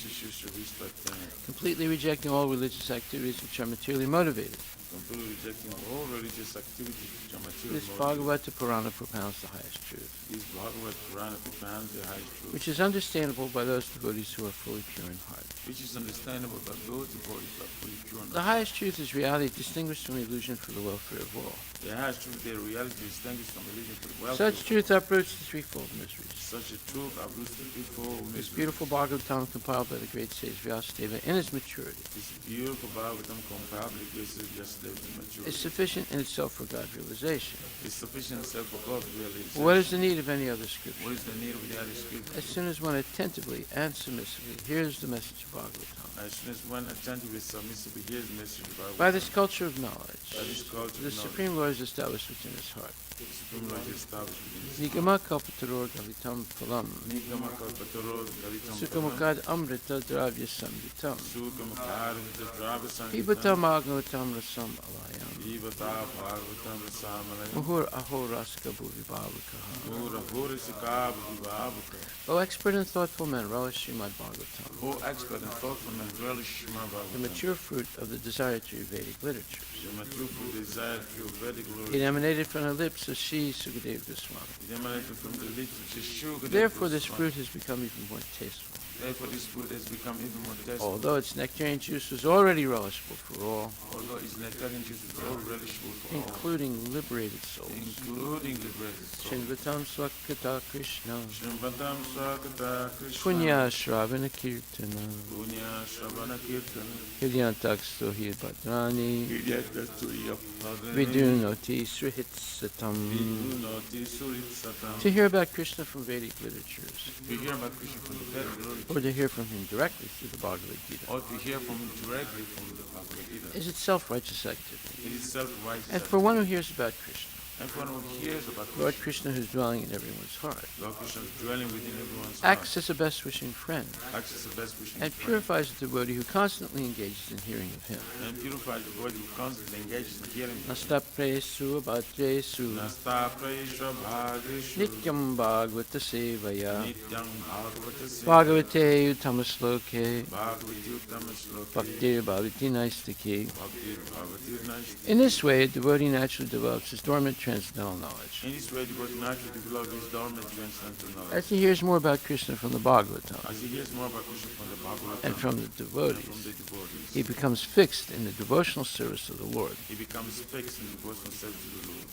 Shishushavistatan, completely rejecting all religious activities which are materially motivated. completely rejecting all religious activities which are material. This Bhagavata Purana propounds the highest truth, This Bhagavad Purana propounds the highest truth, which is understandable by those devotees who are fully pure in heart. which is understandable by those devotees who are fully pure. The highest truth is reality distinguished from illusion for the welfare of all. The highest truth, their reality is distinguished from religion for the welfare. Such truth uproots the threefold miseries. Such a truth uproots the threefold This misery. beautiful Bhagavatam compiled by the great sage Vyasadeva in its maturity This beautiful Bhagavatam compiled with graces just the mature. is sufficient in itself for God realization. It's sufficient itself for God realization. What is the need of any other What scripture? is the need of the other scripture? As soon as one attentively and submissively hears the message of Bhagavatam, As soon as one attentively submissively hears the message of Bhagavatam, by this culture of knowledge, by this culture the of knowledge, Supreme Lord is established within his heart. the Supreme Lord is established within his Nigama kalpataror galitam phalam, Nigama Kalpataro Galitam sukamukad amrita dravya samvitam, Sukamakar Vidrava pibatam agnotam rasam alayam, Ivata Bhagavatam Rasamalaya muhur aho raska bhuvibhavakaha. Mura Bhurisika Bhavabuka. O expert and thoughtful men, relish Srimad Bhagavatam, O expert and thoughtful and relish Shema the Bhagavatam. mature fruit of the desire to read Vedic literatures. The mature fruit desire through Vedic It glory. emanated from the lips of Sri Sukadeva Goswami. It emanated from the lips of Shishugadeva Therefore, this Goswami. fruit has become even more tasteful. Therefore, this fruit has become even more tasteful. Although its nectarian juice was already relishable for all, Although its nectarian juice is all relishable for all, including liberated souls. including liberated souls. Shinvatam Swakata Krishna, Shrimpatam Swakata Krishna. Punya Shravana Kirtana, Punya Shravana Kirtana. Hidyantaksto Hidbadrani, Hidyakatuya Padani. Vidunoti Srihitsatam. Vidunoti Suritsatam. To hear about Krishna from Vedic literatures, To hear about Krishna from the Vedic glory, or to hear from him directly through the Bhagavad Gita, or to hear from him directly from the Bhagavad Gita, is itself righteous activity. it is self-righteous. And for one who hears about Krishna, And for one who hears about Lord Krishna, Krishna, who's dwelling in everyone's heart, Lord Krishna is dwelling within everyone's acts heart. as a best wishing friend, Acts as the best wishing and friend. purifies the devotee who constantly engages in hearing of him. And purifies the body who constantly engages in hearing. Nasta presu abhadresu Nasta Praisha Bhageshu nityam bhagavata sevaya Nityam Bhagavata Seva bhagavate uttamasloke Bhagavati Uttama Shloke bhaktir bhavati naistaki. Bhakti Bhagavati Naishti. In this way, a devotee naturally develops his dormant transcendental knowledge. In this way, the body naturally develops his dormant transcendental knowledge. As he hears more about Krishna from the Bhagavatam As he hears more about Krishna from the Bhagavatam and from the and from devotees, the devotees, he becomes fixed in the devotional service of the Lord. he becomes fixed in the devotional service of the Lord.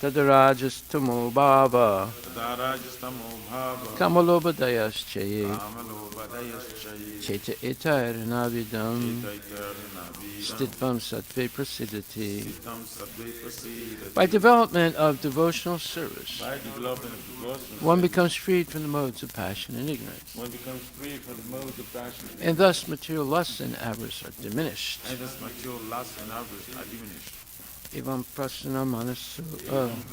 Tadarajastamo bhava Tadarajastamo Bhava kamalobhadayaschaye Kamalobhadayaschaye cheta etaranavidam Chaitaitaranavidam stitvam sattve prasidati. Siddham Sattve Prasidati. By development of devotional service, By development of devotional one service, becomes freed from the modes of passion and ignorance, one becomes free from the modes of passion, and thus material lusts and avarice are diminished. and thus material lust and avarice are diminished. Evam prasana manasu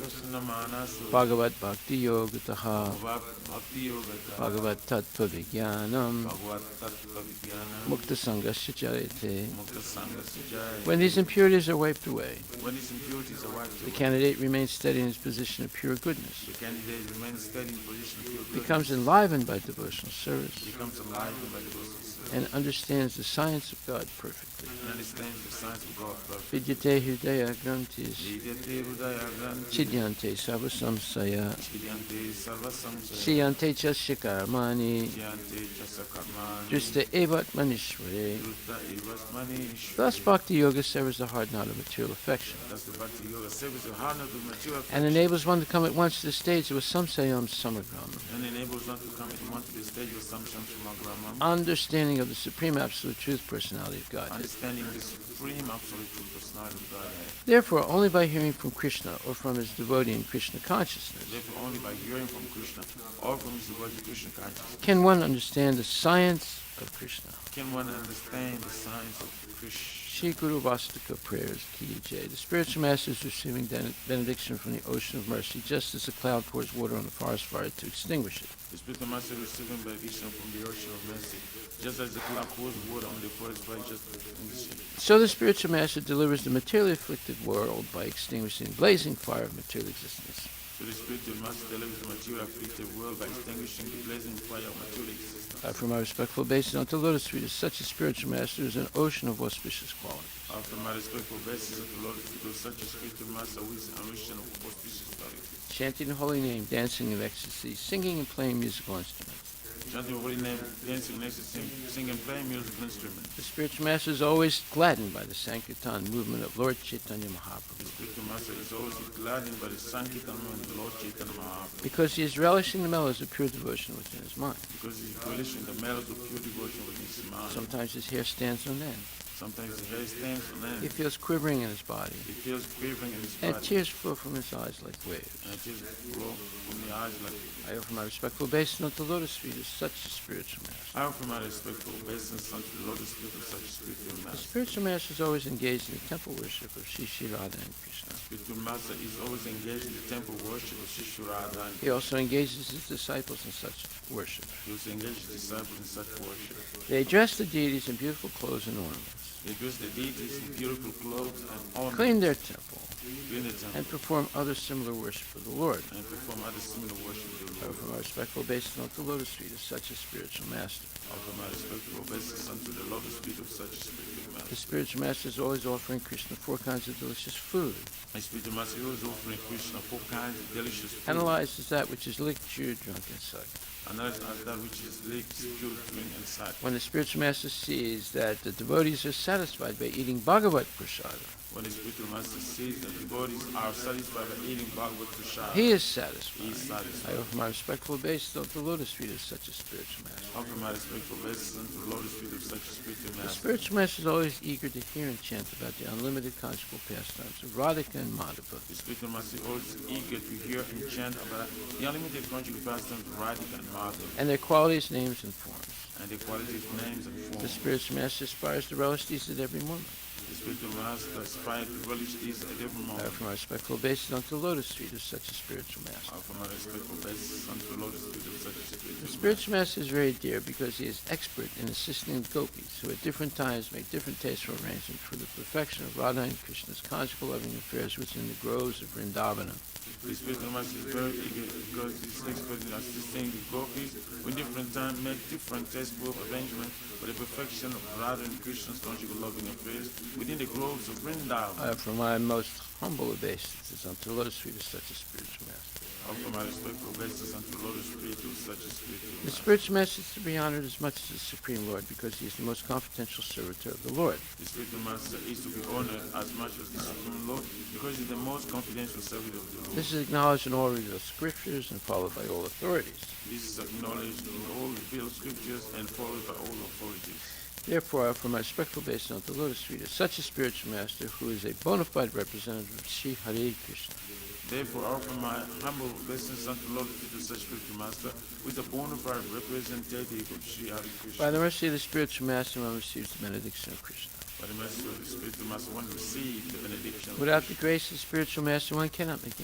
Prasanamanasu bhagavat bhakti yogataha Bhakti Yogata bhagavat tattva vijnanam Bhagavad Tattva Vijnana mukta sangasya charite. Mukta Sangasya Jaya. When these impurities are wiped away, When these impurities are wiped the away, candidate remains steady in his position of pure goodness, the candidate remains steady in position of pure goodness, becomes enlivened by devotional service, becomes alive by the devotional service, and understands the science of God perfectly. and understands the science of God perfectly. Vidyate hridaya grantis Vidyate Hridaya Granthi chidyante sarvasamsaya Chidyante Sarvasamsaya siyante chasya karmani Chidyante Chasakarmani drista evat manishvare. Druta Evasmani. Thus Bhakti Yoga severs the hard knot of material affection Thus the Bhakti Yoga serves the harness of material and affection enables one to come at once to the stage of a samsayam samagram, and enables one to come at once to the stage of Samsham Shamagramam, understanding of the supreme absolute truth personality of God. understanding the supreme absolute true personality of Godhead. Therefore, only by hearing from Krishna or from his devotee in Krishna consciousness Therefore, only by hearing from Krishna or from his devotee Krishna consciousness can one understand the science of Krishna. can one understand the science of Krishna. Shri Guru Vastika prayers, Ki Jai. The spiritual master is receiving benediction from the ocean of mercy, just as a cloud pours water on a forest fire to extinguish it. The spiritual master receiving benediction from the ocean of mercy, just as the cloud pours water on the forest fire, just to extinguish it. So the spiritual master delivers the materially afflicted world by extinguishing the blazing fire of material existence. So the spiritual master delivers the material afflicted world by extinguishing the blazing fire of material existence. From my respectful basis unto lotus feet, such a spiritual master is an ocean of auspicious qualities. After my respectful basis of the Lord, because such a spiritual master who is enriched in auspicious qualities. Chanting the holy name, dancing in ecstasy, singing and playing musical instruments. Chanting the holy name, dancing next to sing and playing musical instruments. The spiritual master is always gladdened by the Sankirtan movement of Lord Chaitanya Mahaprabhu, The spiritual master is always gladdened by the Sankirtan and the Lord Chaitanya Mahaprabhu, because he is relishing the mellows of pure devotion within his mind. because he is relishing the mellows of pure devotion within his mind. Sometimes his hair stands on end. Sometimes the hair stands on He end. feels quivering in his body, He feels quivering in his and body, tears flow from his eyes like waves. and tears flow from the eyes like. I offer my respectful obeisance unto the lotus feet of such a spiritual master. I offer my respectful obeisance unto the lotus feet of such a spiritual The master. spiritual master is always engaged in the temple worship of Shri Radha and Krishna. Spiritual master is always engaged in the temple worship of Shri Radha, and He also engages his disciples in such worship. he also engages his disciples in such worship. They dress the deities in beautiful clothes and ornaments, They dress the deities in beautiful clothes and ornaments, clean their temple, clean the temple, and perform other similar worship of the Lord. and perform other similar worship to the I Lord. offer my respectful obeisance unto the lotus feet of such a spiritual master. I offer my respectful obeisance unto the lotus feet of such a spiritual The master. spiritual master is always offering Krishna 4 kinds of delicious food, My spiritual master is always offering Krishna 4 kinds of delicious food, analyzes that which is licked, chewed, drunk, and sucked. and that is that which is licked, spewed, drink, and sat. When the spiritual master sees that the devotees are satisfied by eating Bhagavat Prasada, When the spiritual master sees that the devotees are satisfied by eating Bhagavad Prasad, he is he satisfied. is I satisfied. offer my respectful obeisance unto the lotus feet of such a spiritual master. I offer my respectful obeisance unto the lotus feet of such a spiritual The master. spiritual master is always eager to hear and chant about the unlimited conjugal pastimes of Radhika and Madhava, The spiritual master is always eager to hear and chant about the unlimited conjugal pastimes of Radhika and Madhava, and their qualities, names, and forms. and the qualities, names, and The forms. spiritual master aspires to relish these at every moment. The spiritual master aspired to relish these at every I moment. offer my respectful obeisance unto the lotus feet of such a spiritual master. Offer my respectful obeisance unto the lotus feet of such a The spiritual master. spiritual master is very dear because he is expert in assisting the gopis, who at different times make different tasteful arrangements for the perfection of Radha and Krishna's conjugal loving affairs within the groves of Vrindavana. The spiritual master is very eager because he is expert in assisting the gopis who in different times make different tasteful arrangements for the perfection of Radha and Krishna's conjugal loving affairs within the groves of Vrindavan. I offer my most humble obeisances unto the lotus feet of such a spiritual master. Offer my respectful obeisance unto the lotus feet of such a spiritual The master. spiritual master is to be honored as much as the Supreme Lord because he is the most confidential servitor of the Lord. The spiritual master is to be honored as much as the Supreme Lord because he is the most confidential servant of the Lord. This is acknowledged in all revealed scriptures and followed by all authorities. This is acknowledged in all revealed scriptures and followed by all authorities. Therefore, I offer my respectful obeisance unto the lotus feet of such a spiritual master who is a bona fide representative of Sri Hare Krishna. Therefore, I offer my humble obeisance unto the Lord of such spiritual master, who is a bona fide representative of Sri Hare Krishna. By the mercy of the spiritual master, one receives the benediction of Krishna. By the mercy of the spiritual master, one receives the benediction of Without the Krishna. grace of the spiritual master, one cannot make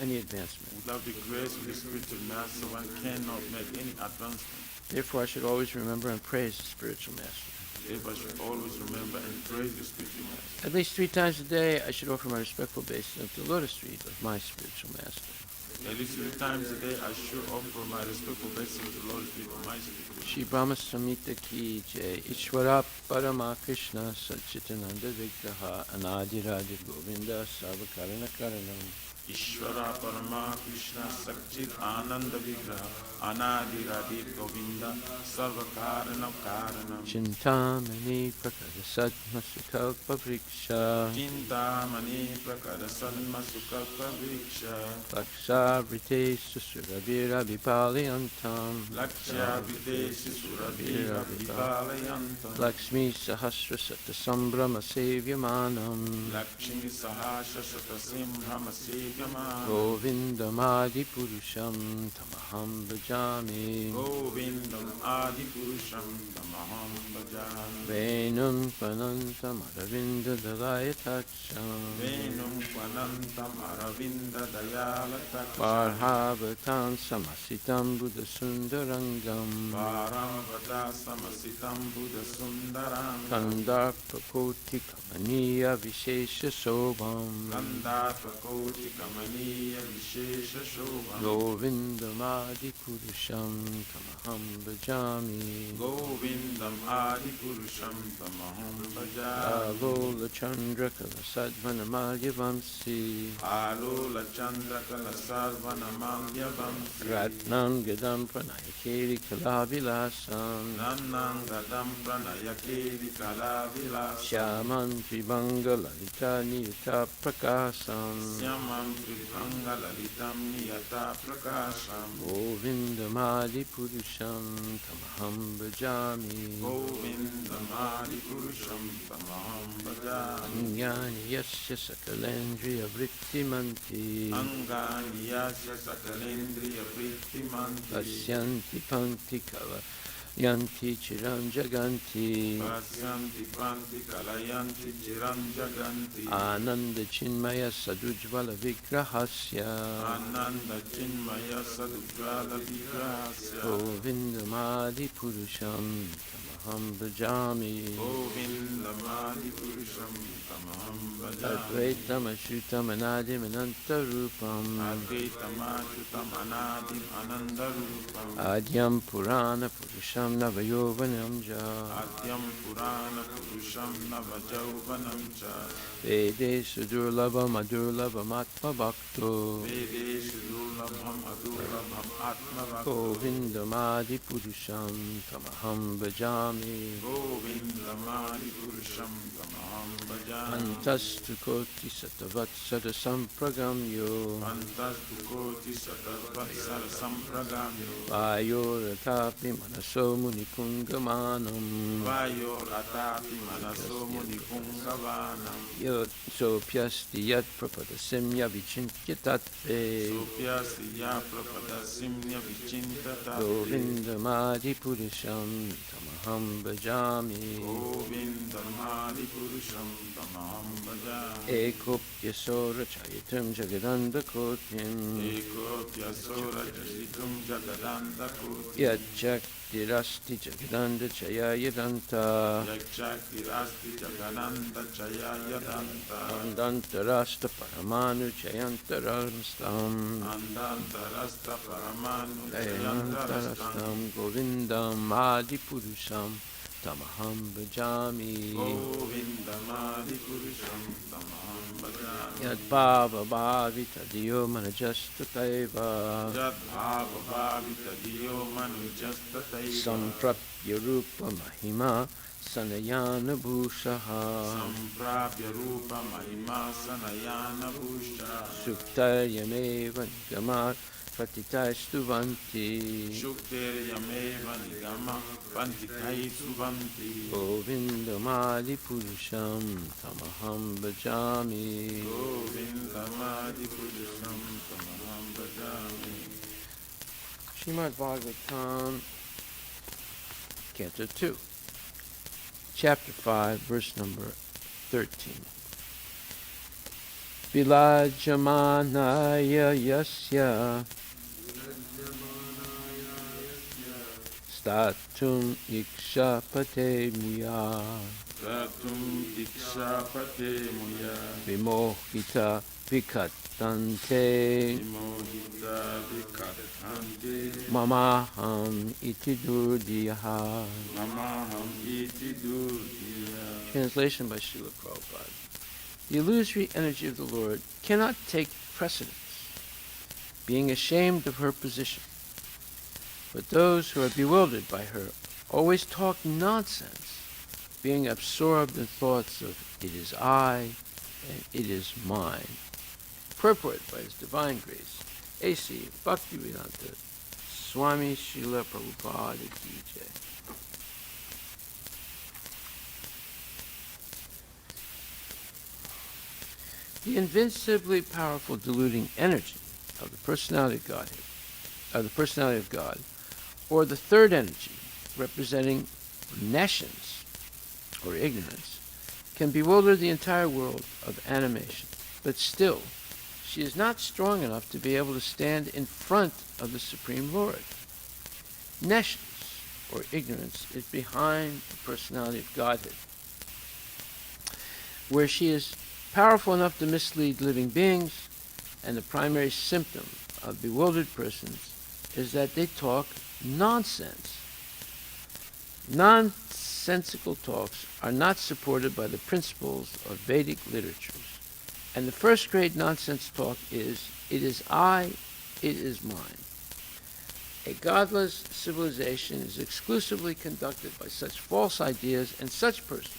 any advancement. Without the grace of the spiritual master, one cannot make any advancement. Therefore, I should always remember and praise the spiritual master. Therefore, I should always remember and praise the spiritual master. At least 3 times a day, I should offer my respectful obeisance unto the lotus feet of my spiritual master. At least 3 times a day, I should offer my respectful obeisance to the Lord's feet of my spiritual master. Shri Brahma Samhita ki jai, Ishvara Parama Krishna Satchitananda Vigraha Anadiraja Govinda Sarvakarana Karanam. Ishvara Parama Krishna Sakchit Ananda Vigraha Anadi Radit Govinda Sarvakarana Karanam. Chintamani Prakara Sadma Sukalpa Vriksha Chintamani Prakara Sadma Sukalpa Vriksha Laksha Vrite Susurabhira Vipalayantam Lakshya Videshi Surabhira Vipalayantam Lakshmi Sahasra Sata Sambrahma Sevyamanam Lakshmi Sahasra Satasimbrahma Sevyamana Govindamadi Purusham Tamaham Bhajami Govindam Adi Purusham Tamaham Bhajami Venum Panantam Aravinda Dalayatacham Venum Kwanantam Aravinda Dayalataksham Parhavatam Samasitam Buddha Sundarangam Paramvata Samasitam Buddha Sundaram Kandarpa Koti Kamaniya Vishesha Sobham Gandharpa Koti Kamaniya Vishesha Shobham Govindamadi Purusham Tamaham Bhajami Govindam Adi Purusham Tamaham Bhajami Alola Chandra Kalasadvanamalya Vamsi Alola Chandra Kala Sarvanamalya Vamsi Ratnam Gadam Pranayakeri Kalavilasam Nannam Gadam Pranayakeri Kala Vilasam Shyaman Tribanga Lalita Niyata Prakasam Syamam Tribhanga Lalitam Niyata Prakasham Govindamadi Purusham Tamaham Bhajami Govindam Adi Purusham Tamaham Bhajami Jnani Yasya Sakalendriya Vrittimanti Angani Yasya Sakalendriya Vrittimanti Pasyanti Panti Kala Yanti Chiram Jaganti Pasyanti Panti Kalayanti Chiram Jaganti Ananda Chinmaya Sadujvala Vigrahasya Ananda Chinmaya Sadujvala Vigrasya Govindamadi Purusham Tamaham Bhajami Govindamadi Purusham Tamaham Bhajami Advaitam Ashrutam Anadim Anantarupam Advaitam Achyutam Anadim Anandarupam Adyam Purana Purusham Navayovanam Ja Adyam Purana Purusham Navajauvanam Cha Vedesu Durlabam Adurlabam Atma Bhakto Vedeshu Durlabham Adurlabham Atma Govindamadi Purusham Tamaham Bhajami Govindamadi Purusham Tamaham Bhajami Antastu Koti Satavatsara Sampragamyo Antastu Koti Satavatsara Sampragamyo Vayoratapi Manaso Munipungamanam Vayor Atapi Manaso Munipungavanam Yot Sopyasti Yat Prapadasimya Vichintya Tatve Sopyasi Ya Prapadasimya Vichintata Govindamadi Purusham Tamaham tamaham bhajami. Govindamadipurusham tamaham bhajami. Ekopyasora chayitam jagadanda kotim. Ekopyasora chayitam jagadanda kotim. Yachaktirasti jagadanda chayayadanta. Yachaktirasti jagananda chayayadanta. Andantarasta paramanu chayantarastam. Andantarasta paramanu Chayantarastam govindam adipurusham tamaham bhajami. Govindamadipurusham tamaham bhajami. Yad bhava bhavita diyo manajasthataiva. Yad bhava bhavita diyo manujastataiva. Samprapya rupa mahima sanayana bhushaha. Samprapya rupa mahima sanayana bhusha. Suktaryameva nigamar patitaistuvanti. Shuktiryameva nigama pantikai suvanti. Govindamadi purusham tamaham bhajami. Govindamadipurusham tamaham bhajami. Srimad Bhagavatam, Canto 2, Chapter 5, verse number 13. Vilajamanaya yasya statum ikshapate muya Tatum dikshapate muya. vimohita vikatante Vimohita vikatante. mamaham iti durdiyaha. Namaham iti durdiya. Translation by Srila Prabhupada. The illusory energy of the Lord cannot take precedence, being ashamed of her position. But those who are bewildered by her always talk nonsense, being absorbed in thoughts of it is I and it is mine. Purport by His Divine Grace, A.C. Bhaktivedanta Swami Srila Prabhupada Ki Jai. The invincibly powerful deluding energy of the personality of Godhead, or the third energy, representing nescience or ignorance, can bewilder the entire world of animation. But still, she is not strong enough to be able to stand in front of the Supreme Lord. Nescience or ignorance is behind the personality of Godhead, where she is powerful enough to mislead living beings, and the primary symptom of bewildered persons is that they talk nonsense. Nonsensical talks are not supported by the principles of Vedic literatures. And the first grade nonsense talk is, it is I, it is mine. A godless civilization is exclusively conducted by such false ideas and such persons,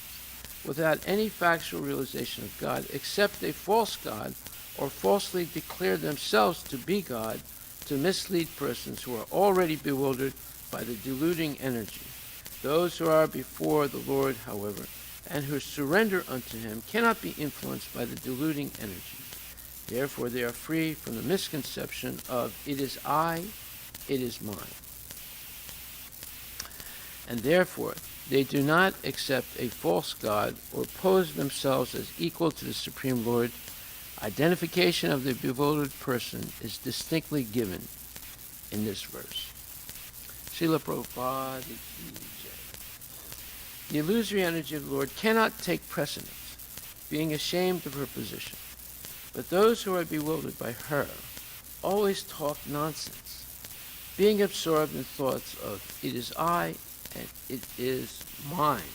without any factual realization of God, except a false God, or falsely declare themselves to be God, to mislead persons who are already bewildered by the deluding energy. Those who are before the Lord, however, and who surrender unto Him, cannot be influenced by the deluding energy. Therefore, they are free from the misconception of it is I, it is mine. And therefore, they do not accept a false God or pose themselves as equal to the Supreme Lord. Identification of the bewildered person is distinctly given in this verse. Srila Prabhupada Ki Jai. The illusory energy of the Lord cannot take precedence, being ashamed of her position. But those who are bewildered by her always talk nonsense, being absorbed in thoughts of it is I and it is mine.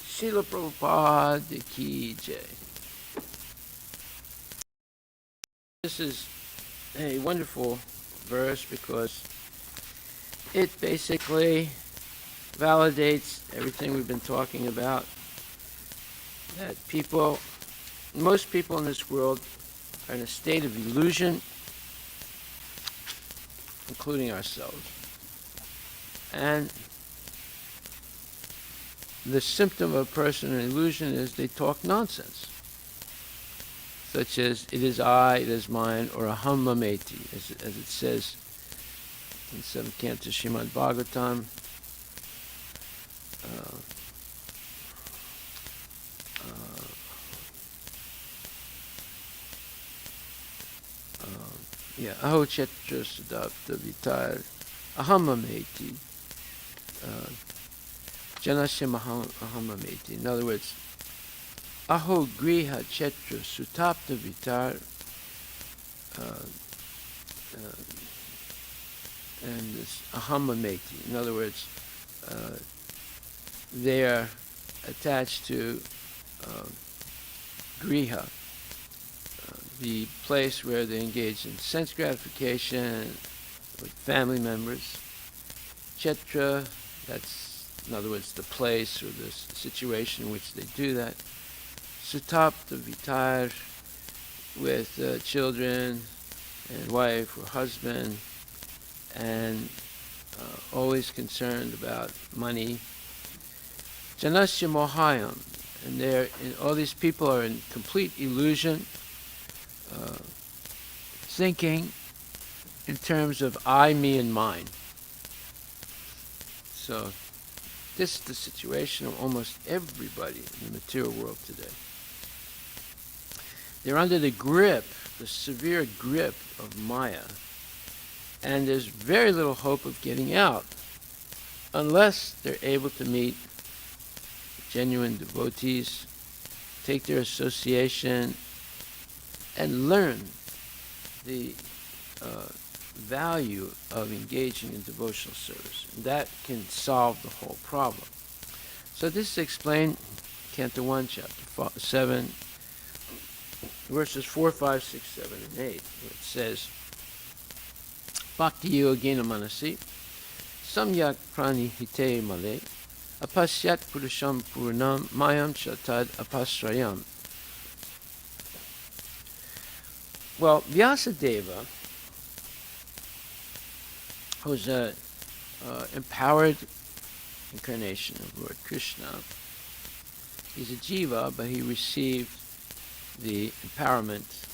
Srila Prabhupada Ki Jai. This is a wonderful verse because it basically validates everything we've been talking about, that most people in this world are in a state of illusion, including ourselves. And the symptom of a person in illusion is they talk nonsense, such as it is I, it is mine, or aham mameti, as it says in 7th Canto Srimad Bhagavatam. Aho chetra sudapta vitar ahamameti janasya ahamameti. In other words, aho griha chetra sutapta vitar, and this ahamameti. In other words, they are attached to griha, the place where they engage in sense gratification with family members. Chetra, that's, in other words, the place or the situation in which they do that. Sutapta vitar, with children and wife or husband, and always concerned about money. Janasya mohayam, and all these people are in complete illusion, thinking in terms of I, me, and mine. So this is the situation of almost everybody in the material world today. They're under the grip, the severe grip of Maya, and there's very little hope of getting out unless they're able to meet genuine devotees, take their association, and learn the value of engaging in devotional service. And that can solve the whole problem. So this is explained in Canto 1, Chapter 7, verses 4, 5, 6, 7, and 8, where it says, Bhakti yogena manasi, samyak prani hite male, apasyat purusham purnam mayam chatad apasrayam. Well, Vyasadeva, who's an empowered incarnation of Lord Krishna, he's a jiva, but he received the empowerment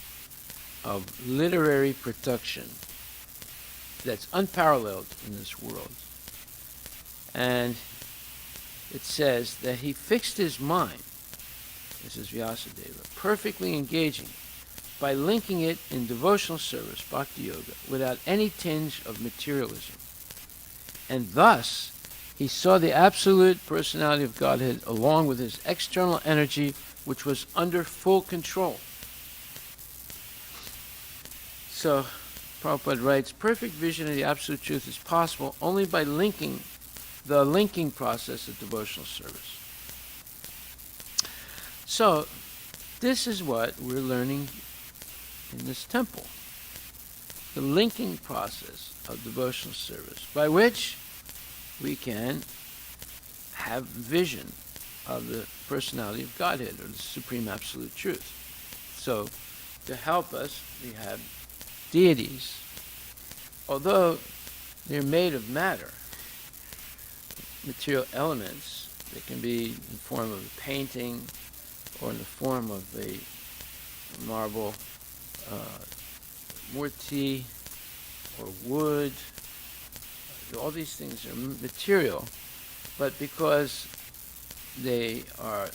of literary production that's unparalleled in this world. And it says that he fixed his mind, this is Vyasadeva, perfectly engaging by linking it in devotional service, bhakti yoga, without any tinge of materialism. And thus, he saw the absolute personality of Godhead along with his external energy, which was under full control. So, Prabhupada writes, perfect vision of the absolute truth is possible only by linking process of devotional service. So, this is what we're learning in this temple. The linking process of devotional service, by which we can have vision of the personality of Godhead, or the Supreme Absolute Truth. So, to help us, we have deities. Although they're made of matter, material elements, they can be in the form of a painting or in the form of a marble murti or wood. All these things are material, but because they are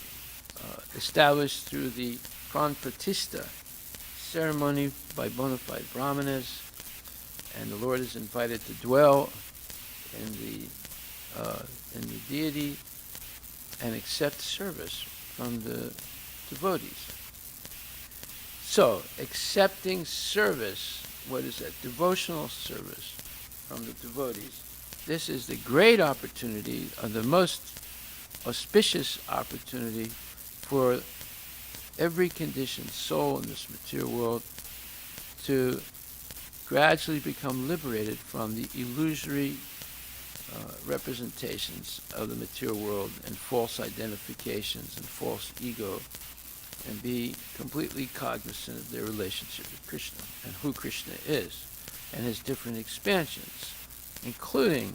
established through the pran-pratishta ceremony by bona fide brahmanas, and the Lord is invited to dwell in the deity and accept service from the devotees. So, accepting service, what is that? Devotional service from the devotees. This is the great opportunity, or the most auspicious opportunity for every conditioned soul in this material world to gradually become liberated from the illusory representations of the material world and false identifications and false ego, and be completely cognizant of their relationship with Krishna and who Krishna is and his different expansions, including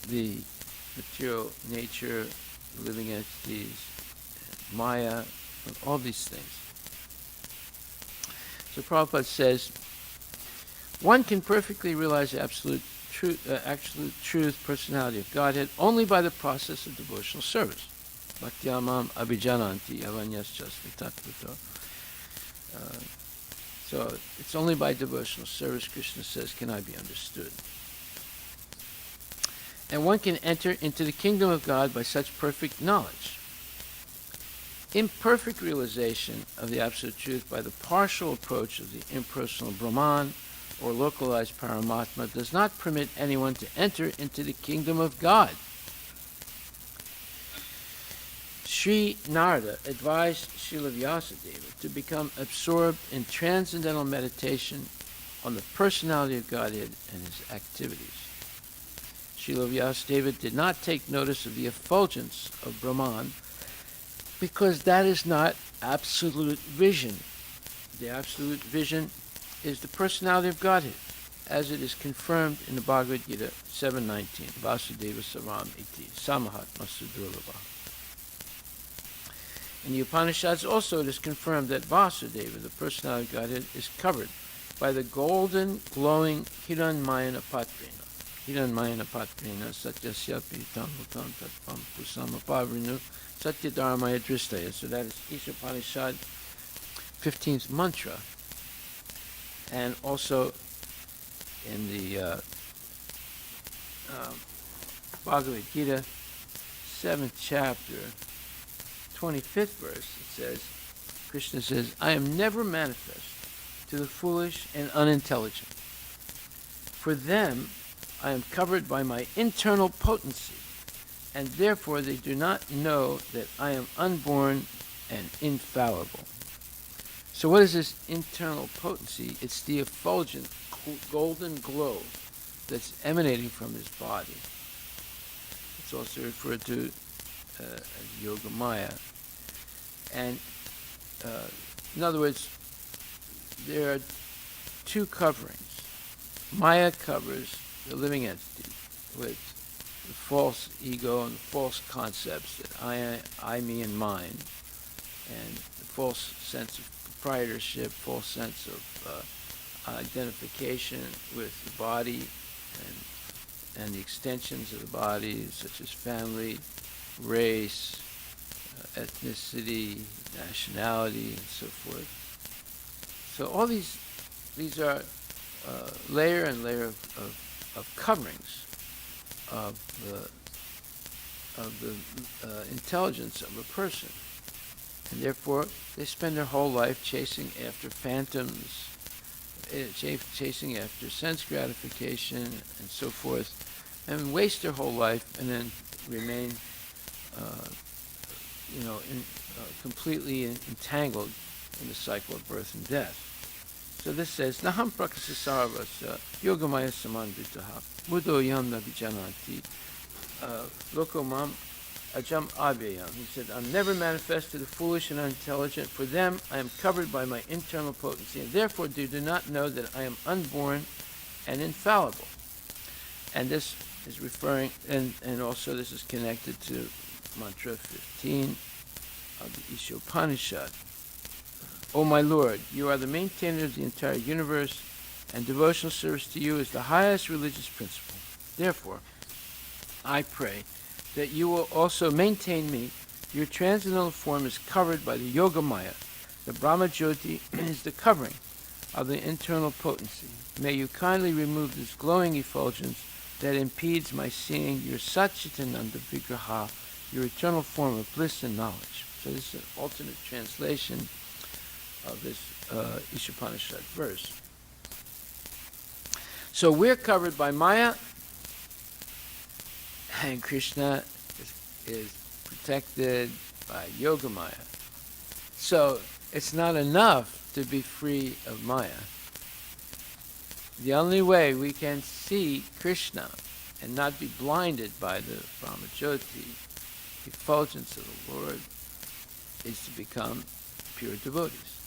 the material nature, living entities, Maya, and all these things. So Prabhupada says, one can perfectly realize absolute absolute truth, personality of Godhead only by the process of devotional service. Bhaktyamam abhijananti avanyasjasmi tattvato. So it's only by devotional service, Krishna says, can I be understood. And one can enter into the kingdom of God by such perfect knowledge. Imperfect realization of the absolute truth by the partial approach of the impersonal Brahman or localized Paramatma does not permit anyone to enter into the kingdom of God. Sri Narada advised Srila Vyasadeva to become absorbed in transcendental meditation on the personality of Godhead and his activities. Srila Vyasadeva did not take notice of the effulgence of Brahman because that is not absolute vision. The absolute vision is the personality of Godhead, as it is confirmed in the Bhagavad Gita 7:19. Vasudeva Saram iti samahat masudurlabha. In the Upanishads also it is confirmed that Vasudeva, the personality of Godhead, is covered by the golden glowing Hiranmayana Patrina. Hiranmayana Patrina satyasya pitam bhutam tatpam pusamapavrinu satyadharmaya dristaya. So that is Ishopanishad 15th mantra. And also in the Bhagavad Gita 7th chapter 25th verse, it says, Krishna says, I am never manifest to the foolish and unintelligent. For them I am covered by my internal potency, and therefore they do not know that I am unborn and infallible. So what is this internal potency? It's the effulgent golden glow that's emanating from his body. It's also referred to as Yoga Maya. And in other words, there are two coverings. Maya covers the living entity with the false ego and the false concepts that I, me, and mine, and the false sense of proprietorship, false sense of identification with the body and the extensions of the body, such as family, race, ethnicity, nationality, and so forth. So all these are layer and layer of coverings of the intelligence of a person, and therefore they spend their whole life chasing after phantoms, chasing after sense gratification, and so forth, and waste their whole life, and then remain completely entangled in the cycle of birth and death. So this says, Naham prakasasarvasya yogamaya samandritaha mudo yam navijananti lokomam ajam abhyayam. He said, I'm never manifest to the foolish and unintelligent. For them I am covered by my internal potency, and therefore they do not know that I am unborn and infallible. And this is referring, and also this is connected to mantra 15 of the Ishopanishad. O my Lord, you are the maintainer of the entire universe, and devotional service to you is the highest religious principle. Therefore, I pray that you will also maintain me. Your transcendental form is covered by the Yoga Maya. The Brahma Jyoti is the covering of the internal potency. May you kindly remove this glowing effulgence that impedes my seeing your Satchitananda Vigraha, your eternal form of bliss and knowledge. So this is an alternate translation of this Ishopanishad verse. So we're covered by Maya, and Krishna is protected by Yoga Maya. So it's not enough to be free of Maya. The only way we can see Krishna and not be blinded by the Brahmajyoti, effulgence of the Lord, is to become pure devotees.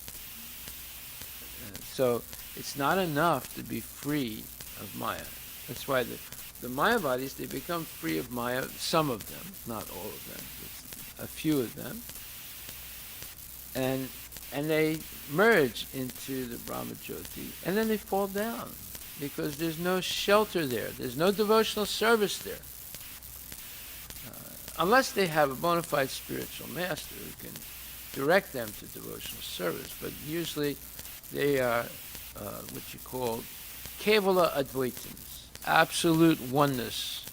So it's not enough to be free of Maya. That's why the Mayavadis, they become free of Maya, some of them, not all of them, a few of them, and they merge into the Brahmajyoti, and then they fall down. because there's no shelter there. There's no devotional service there. Unless they have a bona fide spiritual master who can direct them to devotional service. But usually they are what you call Kevala Advaitins, absolute oneness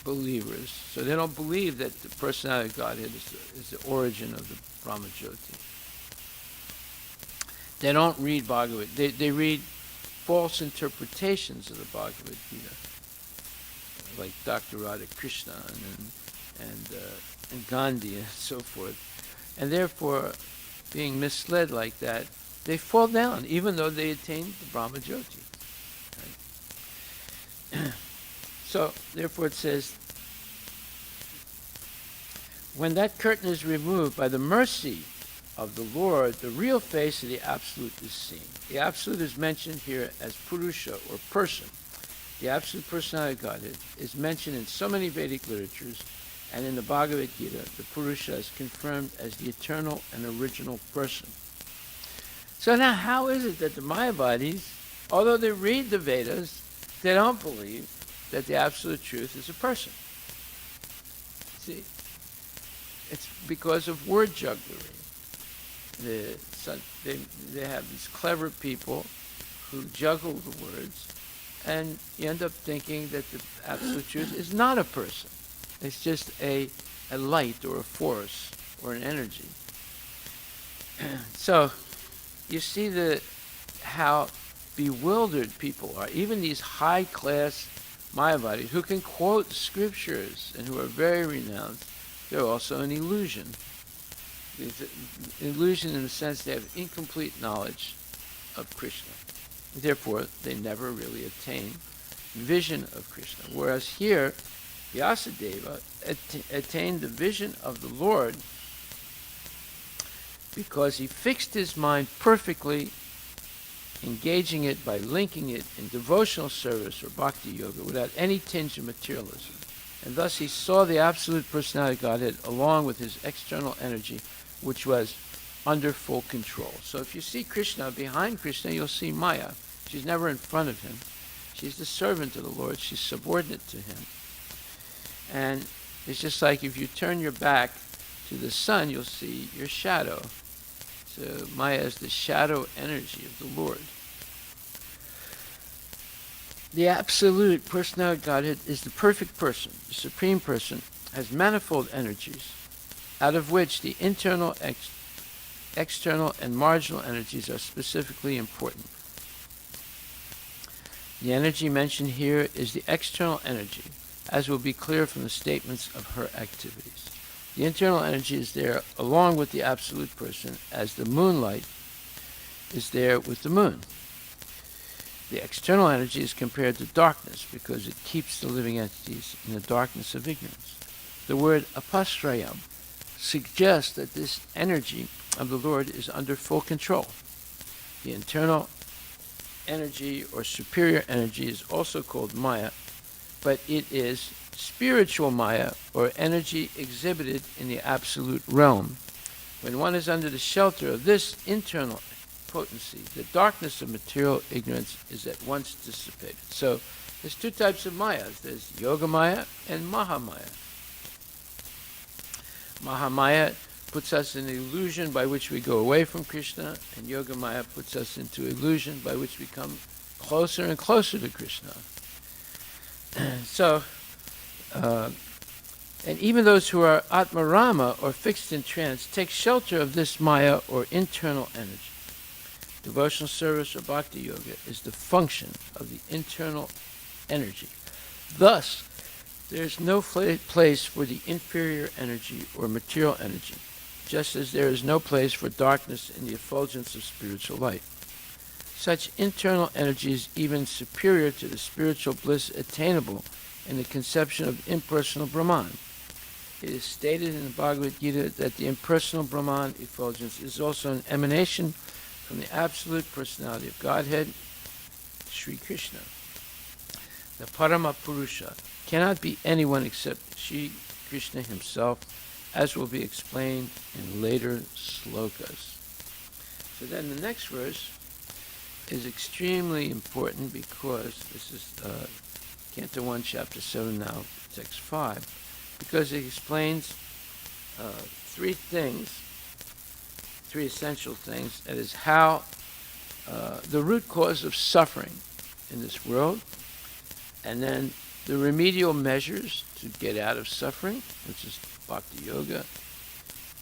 believers. So they don't believe that the personality of Godhead is the origin of the Brahmajyoti. They don't read Bhagavad. They read false interpretations of the Bhagavad Gita, like Dr. Radha Krishna and Gandhi and so forth. And therefore, being misled like that, they fall down, even though they attained the Brahmajyoti. Right? So, therefore it says, when that curtain is removed by the mercy of the Lord, the real face of the Absolute is seen. The Absolute is mentioned here as Purusha, or person. The Absolute Personality of Godhead is mentioned in so many Vedic literatures, and in the Bhagavad Gita, the Purusha is confirmed as the eternal and original person. So now, how is it that the Mayavadis, although they read the Vedas, they don't believe that the Absolute Truth is a person? See, it's because of word jugglery. They have these clever people who juggle the words, and you end up thinking that the Absolute Truth is not a person. It's just a light or a force or an energy. So you see how bewildered people are. Even these high-class Mayavadis who can quote scriptures and who are very renowned, they're also an illusion. It's an illusion in the sense they have incomplete knowledge of Krishna. Therefore, they never really attain vision of Krishna. Whereas here, Vyasadeva attained the vision of the Lord because he fixed his mind perfectly, engaging it by linking it in devotional service or bhakti yoga without any tinge of materialism. And thus he saw the Absolute Personality of Godhead along with his external energy, which was under full control. So if you see Krishna, behind Krishna you'll see Maya. She's never in front of him. She's the servant of the Lord. She's subordinate to him. And it's just like if you turn your back to the sun, you'll see your shadow. So Maya is the shadow energy of the Lord. The Absolute Personality of Godhead is the perfect person. The Supreme Person has manifold energies, out of which the internal, external, and marginal energies are specifically important. The energy mentioned here is the external energy, as will be clear from the statements of her activities. The internal energy is there along with the Absolute Person, as the moonlight is there with the moon. The external energy is compared to darkness because it keeps the living entities in the darkness of ignorance. The word apasrayam suggests that this energy of the Lord is under full control. The internal energy or superior energy is also called Maya, but it is spiritual Maya or energy exhibited in the absolute realm. When one is under the shelter of this internal potency, the darkness of material ignorance is at once dissipated. So there's two types of Mayas. There's Yoga Maya and Mahamaya. Mahamaya puts us in illusion by which we go away from Krishna, and Yoga Maya puts us into illusion by which we come closer and closer to Krishna. So, and even those who are Atmarama or fixed in trance take shelter of this Maya or internal energy. Devotional service or bhakti yoga is the function of the internal energy. Thus, there is no place for the inferior energy or material energy, just as there is no place for darkness in the effulgence of spiritual light. Such internal energy is even superior to the spiritual bliss attainable in the conception of impersonal Brahman. It is stated in the Bhagavad Gita that the impersonal Brahman effulgence is also an emanation from the Absolute Personality of Godhead, Sri Krishna. The Parama Purusha cannot be anyone except Sri Krishna himself, as will be explained in later slokas. So then the next verse is extremely important because this is Canto 1, Chapter 7 now, Text 5, because it explains three essential things. That is how the root cause of suffering in this world, and then the remedial measures to get out of suffering, which is Bhakti Yoga,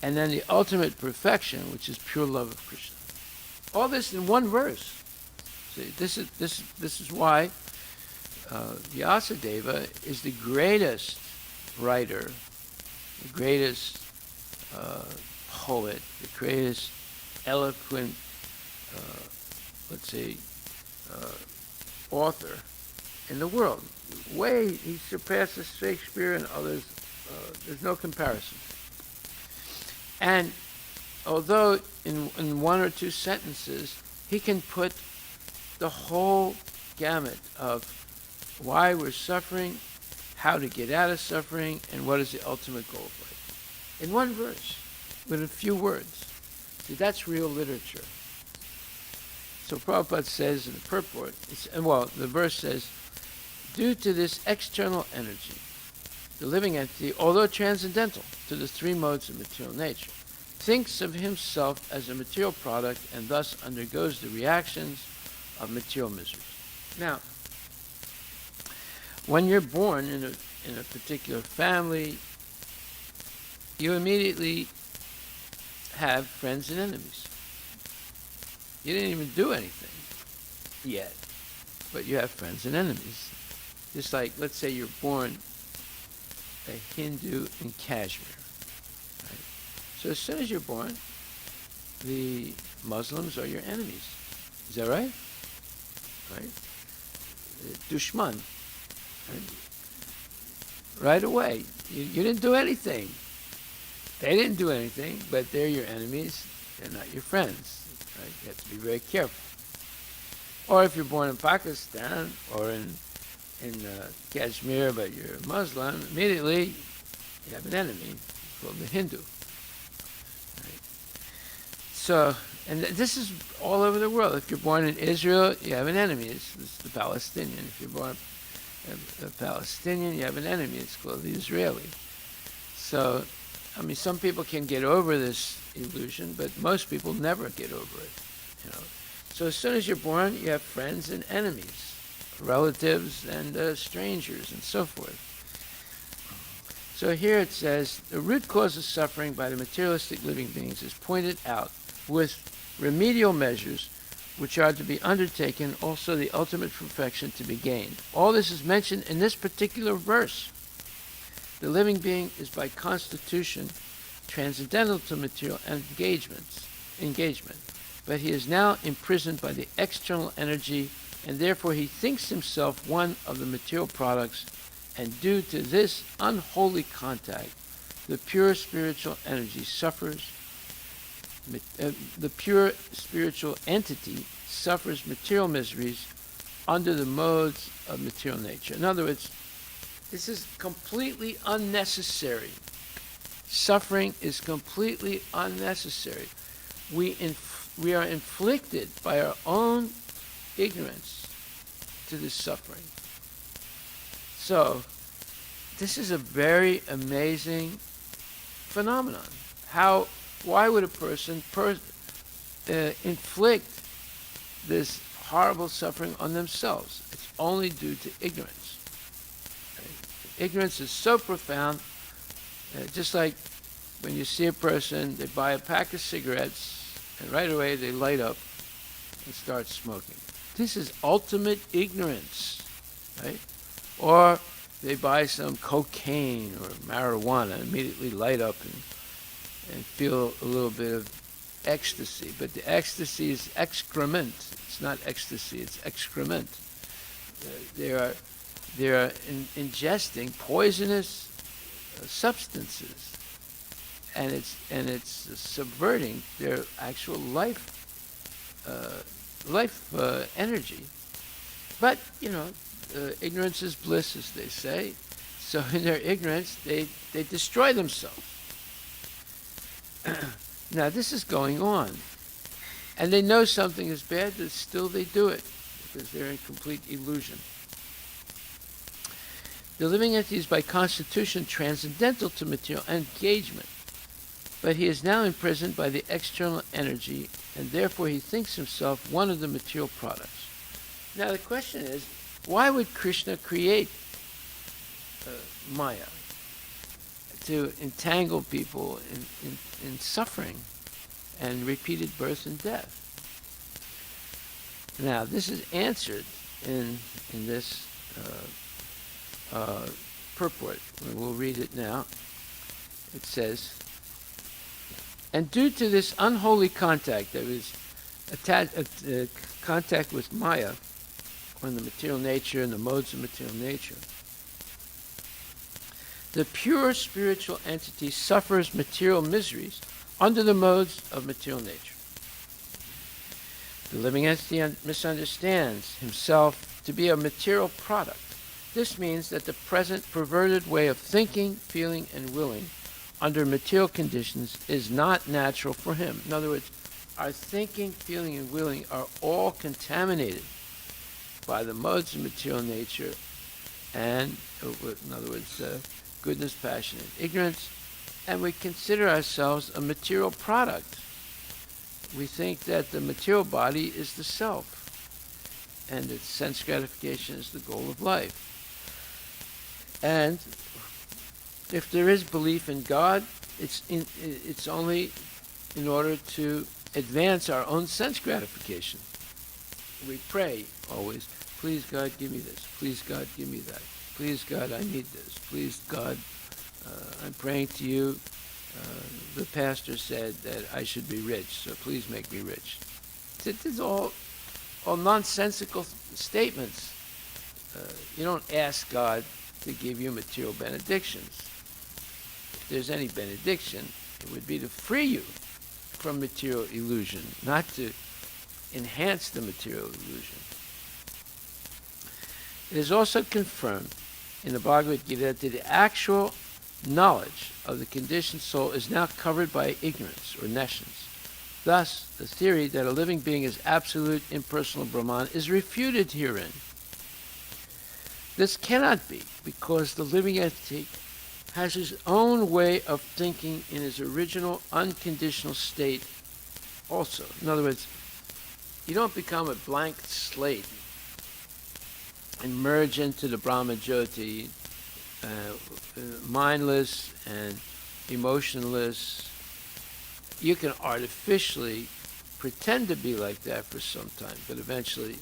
and then the ultimate perfection, which is pure love of Krishna. All this in one verse. See, this is why Vyasadeva is the greatest writer, the greatest poet, the greatest eloquent, author in the world. He surpasses Shakespeare and others. There's no comparison. And although in one or two sentences he can put the whole gamut of why we're suffering, how to get out of suffering, and what is the ultimate goal of life, in one verse, with a few words. See, that's real literature. So Prabhupada says in the purport, the verse says, due to this external energy, the living entity, although transcendental to the three modes of material nature, thinks of himself as a material product and thus undergoes the reactions of material miseries. Now, when you're born in a particular family, you immediately have friends and enemies. You didn't even do anything yet, but you have friends and enemies. Just like, let's say you're born a Hindu in Kashmir. Right? So as soon as you're born, the Muslims are your enemies. Is that right? Right? Dushman. Right away. You didn't do anything. They didn't do anything, but they're your enemies. They're not your friends. Right? You have to be very careful. Or if you're born in Pakistan or in Kashmir, but you're a Muslim, immediately you have an enemy called the Hindu. Right? So, and this is all over the world. If you're born in Israel, you have an enemy. It's the Palestinian. If you're born a Palestinian, you have an enemy. It's called the Israeli. So, I mean, some people can get over this illusion, but most people never get over it. You know. So as soon as you're born, you have friends and enemies, relatives and strangers, and so forth. So here it says, the root cause of suffering by the materialistic living beings is pointed out with remedial measures which are to be undertaken, also the ultimate perfection to be gained. All this is mentioned in this particular verse. The living being is by constitution transcendental to material engagement, but he is now imprisoned by the external energy, and therefore he thinks himself one of the material products, and due to this unholy contact, the pure spiritual energy suffers, the pure spiritual entity suffers material miseries under the modes of material nature. In other words, this is completely unnecessary. Suffering is completely unnecessary. We are inflicted by our own ignorance to this suffering. So, this is a very amazing phenomenon. Why would a person inflict this horrible suffering on themselves? It's only due to ignorance. Right? Ignorance is so profound, just like when you see a person, they buy a pack of cigarettes, and right away they light up and start smoking. This is ultimate ignorance, right? Or they buy some cocaine or marijuana and immediately light up and feel a little bit of ecstasy. But the ecstasy is excrement. It's not ecstasy, it's excrement. They are ingesting poisonous substances, and it's subverting their actual life energy. But ignorance is bliss, as they say. So in their ignorance, they destroy themselves. Now this is going on, And they know something is bad, but still they do it because they're in complete illusion. The living entity is by constitution transcendental to material engagement, but he is now imprisoned by the external energy, and therefore he thinks himself one of the material products. Now the question is, why would Krishna create Maya? To entangle people in suffering and repeated birth and death. Now, this is answered in this purport. We'll read it now. It says, and due to this unholy contact, that is, contact with Maya, on the material nature and the modes of material nature, the pure spiritual entity suffers material miseries under the modes of material nature. The living entity misunderstands himself to be a material product. This means that the present perverted way of thinking, feeling, and willing under material conditions is not natural for him. In other words, our thinking, feeling, and willing are all contaminated by the modes of material nature and, in other words, goodness, passion, and ignorance, and we consider ourselves a material product. We think that the material body is the self, and that sense gratification is the goal of life. And if there is belief in God, it's only in order to advance our own sense gratification. We pray always, please God, give me this. Please God, give me that. Please God, I need this. Please God, I'm praying to you. The pastor said that I should be rich, so please make me rich. This is all nonsensical statements. You don't ask God to give you material benedictions. If there's any benediction, it would be to free you from material illusion, not to enhance the material illusion. It is also confirmed in the Bhagavad Gita that the actual knowledge of the conditioned soul is now covered by ignorance or nescience. Thus, the theory that a living being is absolute impersonal Brahman is refuted herein. This cannot be, because the living entity has his own way of thinking in his original unconditional state also. In other words, you don't become a blank slate and merge into the Brahma Jyoti, mindless and emotionless. You can artificially pretend to be like that for some time, but eventually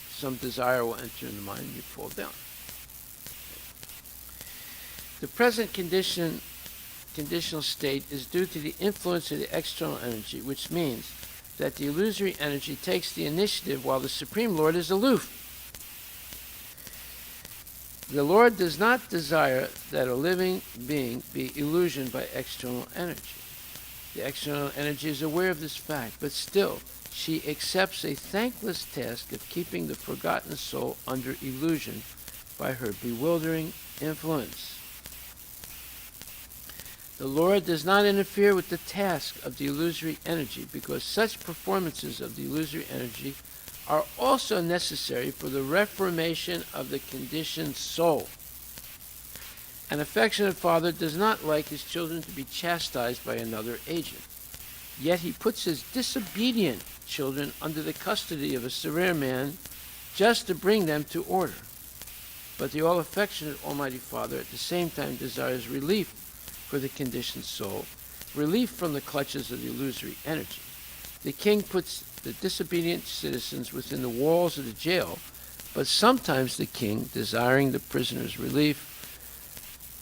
some desire will enter in the mind and you fall down. The present conditional state is due to the influence of the external energy, which means that the illusory energy takes the initiative while the Supreme Lord is aloof. The Lord does not desire that a living being be illusioned by external energy. The external energy is aware of this fact, but still, she accepts a thankless task of keeping the forgotten soul under illusion by her bewildering influence. The Lord does not interfere with the task of the illusory energy, because such performances of the illusory energy are also necessary for the reformation of the conditioned soul. An affectionate father does not like his children to be chastised by another agent. Yet he puts his disobedient children under the custody of a severe man just to bring them to order. But the all-affectionate Almighty Father at the same time desires relief for the conditioned soul, relief from the clutches of the illusory energy. The king puts the disobedient citizens within the walls of the jail, but sometimes the king, desiring the prisoner's relief,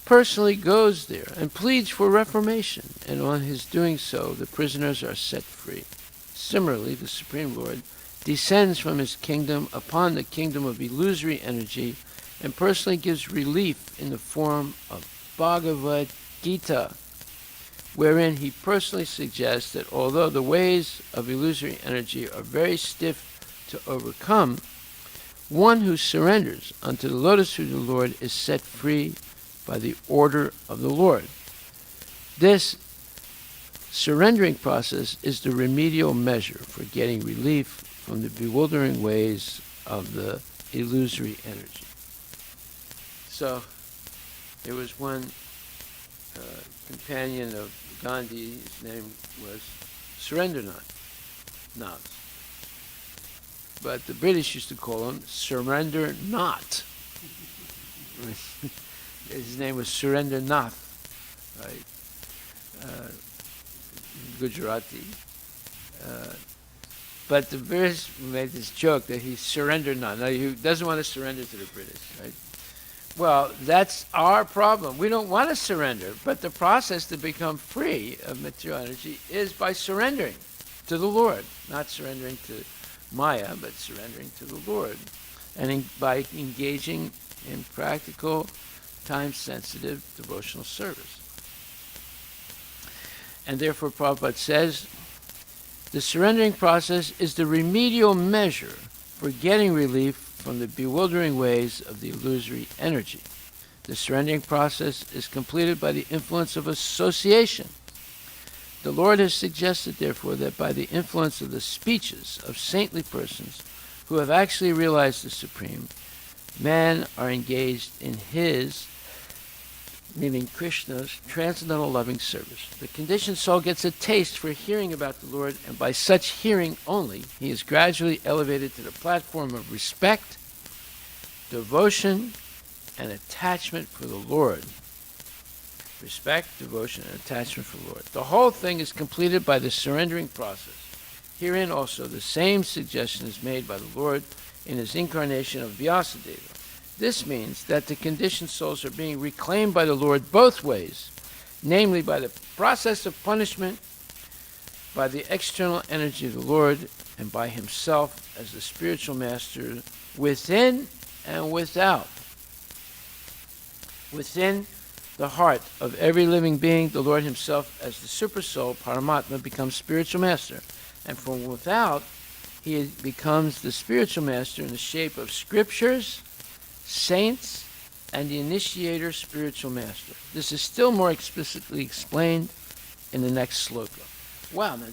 personally goes there and pleads for reformation, and on his doing so, the prisoners are set free. Similarly, the Supreme Lord descends from his kingdom upon the kingdom of illusory energy and personally gives relief in the form of Bhagavad Gita, wherein he personally suggests that although the ways of illusory energy are very stiff to overcome, one who surrenders unto the lotus feet of the Lord is set free by the order of the Lord. This surrendering process is the remedial measure for getting relief from the bewildering ways of the illusory energy. So there was one companion of Gandhi, his name was Surrendernath. But the British used to call him Surrender Not. His name was Surendranath, right? Gujarati. But the British made this joke that he surrendered not. Now, he doesn't want to surrender to the British, right? Well, that's our problem. We don't want to surrender, but the process to become free of material energy is by surrendering to the Lord, not surrendering to Maya, but surrendering to the Lord, and by engaging in practical, time-sensitive devotional service. And therefore, Prabhupada says, the surrendering process is the remedial measure for getting relief from the bewildering ways of the illusory energy. The surrendering process is completed by the influence of association. The Lord has suggested, therefore, that by the influence of the speeches of saintly persons who have actually realized the Supreme, men are engaged in His, meaning Krishna's, transcendental loving service. The conditioned soul gets a taste for hearing about the Lord, and by such hearing only, he is gradually elevated to the platform of respect, devotion, and attachment for the Lord. Respect, devotion, and attachment for the Lord. The whole thing is completed by the surrendering process. Herein also the same suggestion is made by the Lord in his incarnation of Vyasadeva. This means that the conditioned souls are being reclaimed by the Lord both ways, namely by the process of punishment, by the external energy of the Lord, and by himself as the spiritual master within and without. Within the heart of every living being, the Lord himself as the supersoul, Paramatma, becomes spiritual master. And from without, he becomes the spiritual master in the shape of scriptures, saints, and the initiator spiritual master. This is still more explicitly explained in the next sloka. Wow, now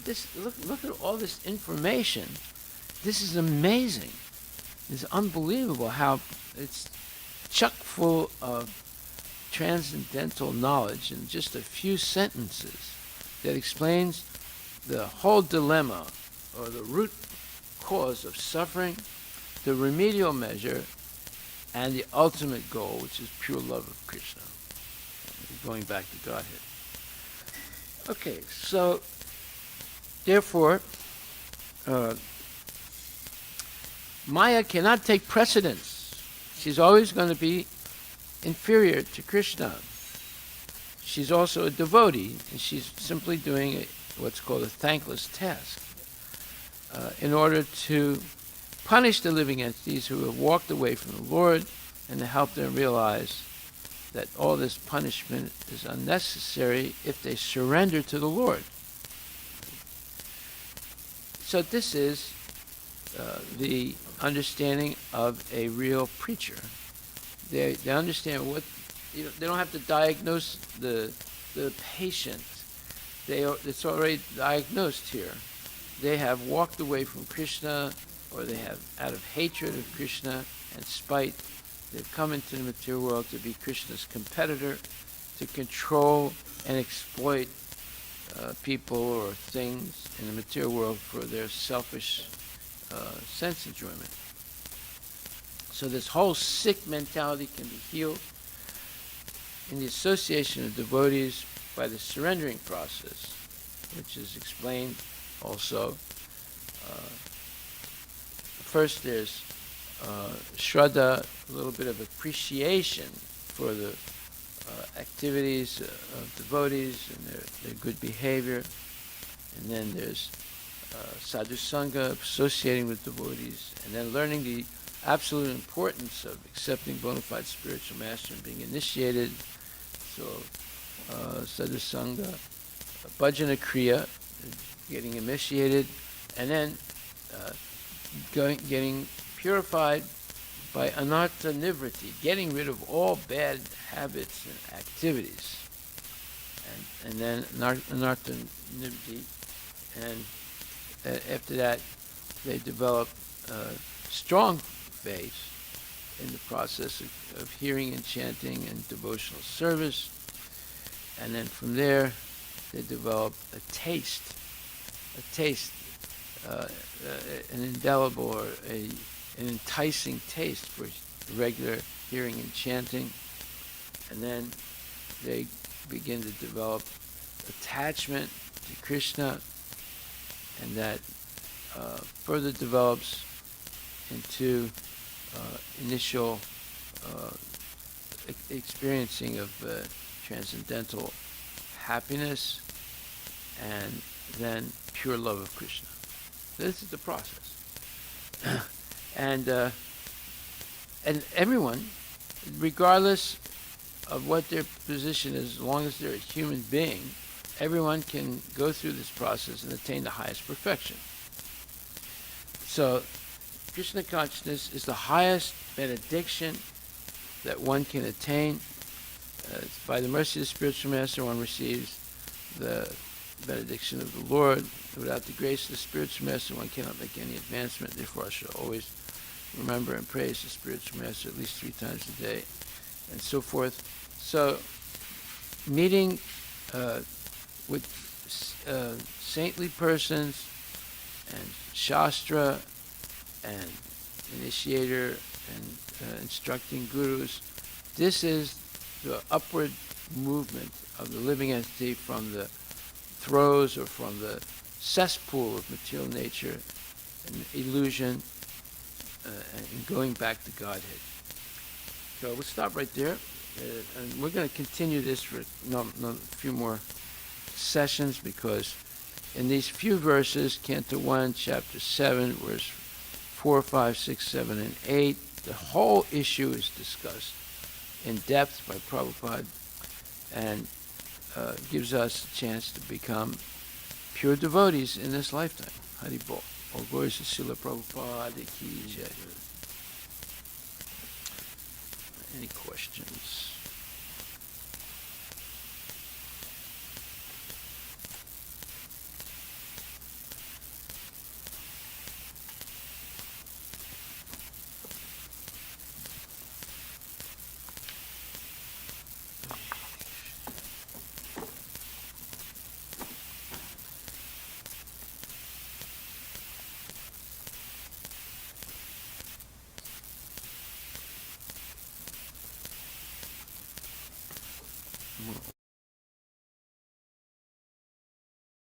look at all this information. This is amazing. It's unbelievable how it's chock full of transcendental knowledge in just a few sentences that explains the whole dilemma or the root cause of suffering, the remedial measure, and the ultimate goal, which is pure love of Krishna. Going back to Godhead. Okay, so therefore, Maya cannot take precedence. She's always going to be inferior to Krishna. She's also a devotee, and she's simply doing what's called a thankless task in order to punish the living entities who have walked away from the Lord, and to help them realize that all this punishment is unnecessary if they surrender to the Lord. So this is the understanding of a real preacher. They understand what, they don't have to diagnose the patient. It's already diagnosed here. They have walked away from Krishna, or they have, out of hatred of Krishna and spite, they've come into the material world to be Krishna's competitor, to control and exploit people or things in the material world for their selfish sense enjoyment. So this whole sick mentality can be healed in the association of devotees by the surrendering process, which is explained also. First there's Shraddha, a little bit of appreciation for the activities of devotees and their good behavior. And then there's sadhu sangha, associating with devotees, and then learning the absolute importance of accepting bona fide spiritual master and being initiated. So sadhu sangha, bhajana kriya, getting initiated, and then getting purified by anartha nivriti, getting rid of all bad habits and activities. and then anartha-nidhi, and after that they develop strong faith in the process of hearing and chanting and devotional service, and then from there they develop a taste, an indelible or an enticing taste for regular hearing and chanting, and then they begin to develop attachment to Krishna, and that further develops into initial experiencing of transcendental happiness, and then pure love of Krishna. This is the process. And everyone, regardless of what their position is, as long as they're a human being, everyone can go through this process and attain the highest perfection. So Krishna consciousness is the highest benediction that one can attain. By the mercy of the spiritual master, one receives the benediction of the Lord. Without the grace of the spiritual master, one cannot make any advancement. Therefore, I shall always remember and praise the spiritual master at least 3 times a day, and so forth. So, meeting with saintly persons and Shastra and initiator and instructing gurus, this is the upward movement of the living entity from the throes or from the cesspool of material nature and illusion and going back to Godhead. So we'll stop right there, and we're going to continue this for a few more sessions, because in these few verses, Canto 1, Chapter 7, verse 4, 5, 6, 7, and 8, the whole issue is discussed in depth by Prabhupada, and gives us a chance to become pure devotees in this lifetime. Hari Bol. All glories to Srila Prabhupada ki jai. Any questions?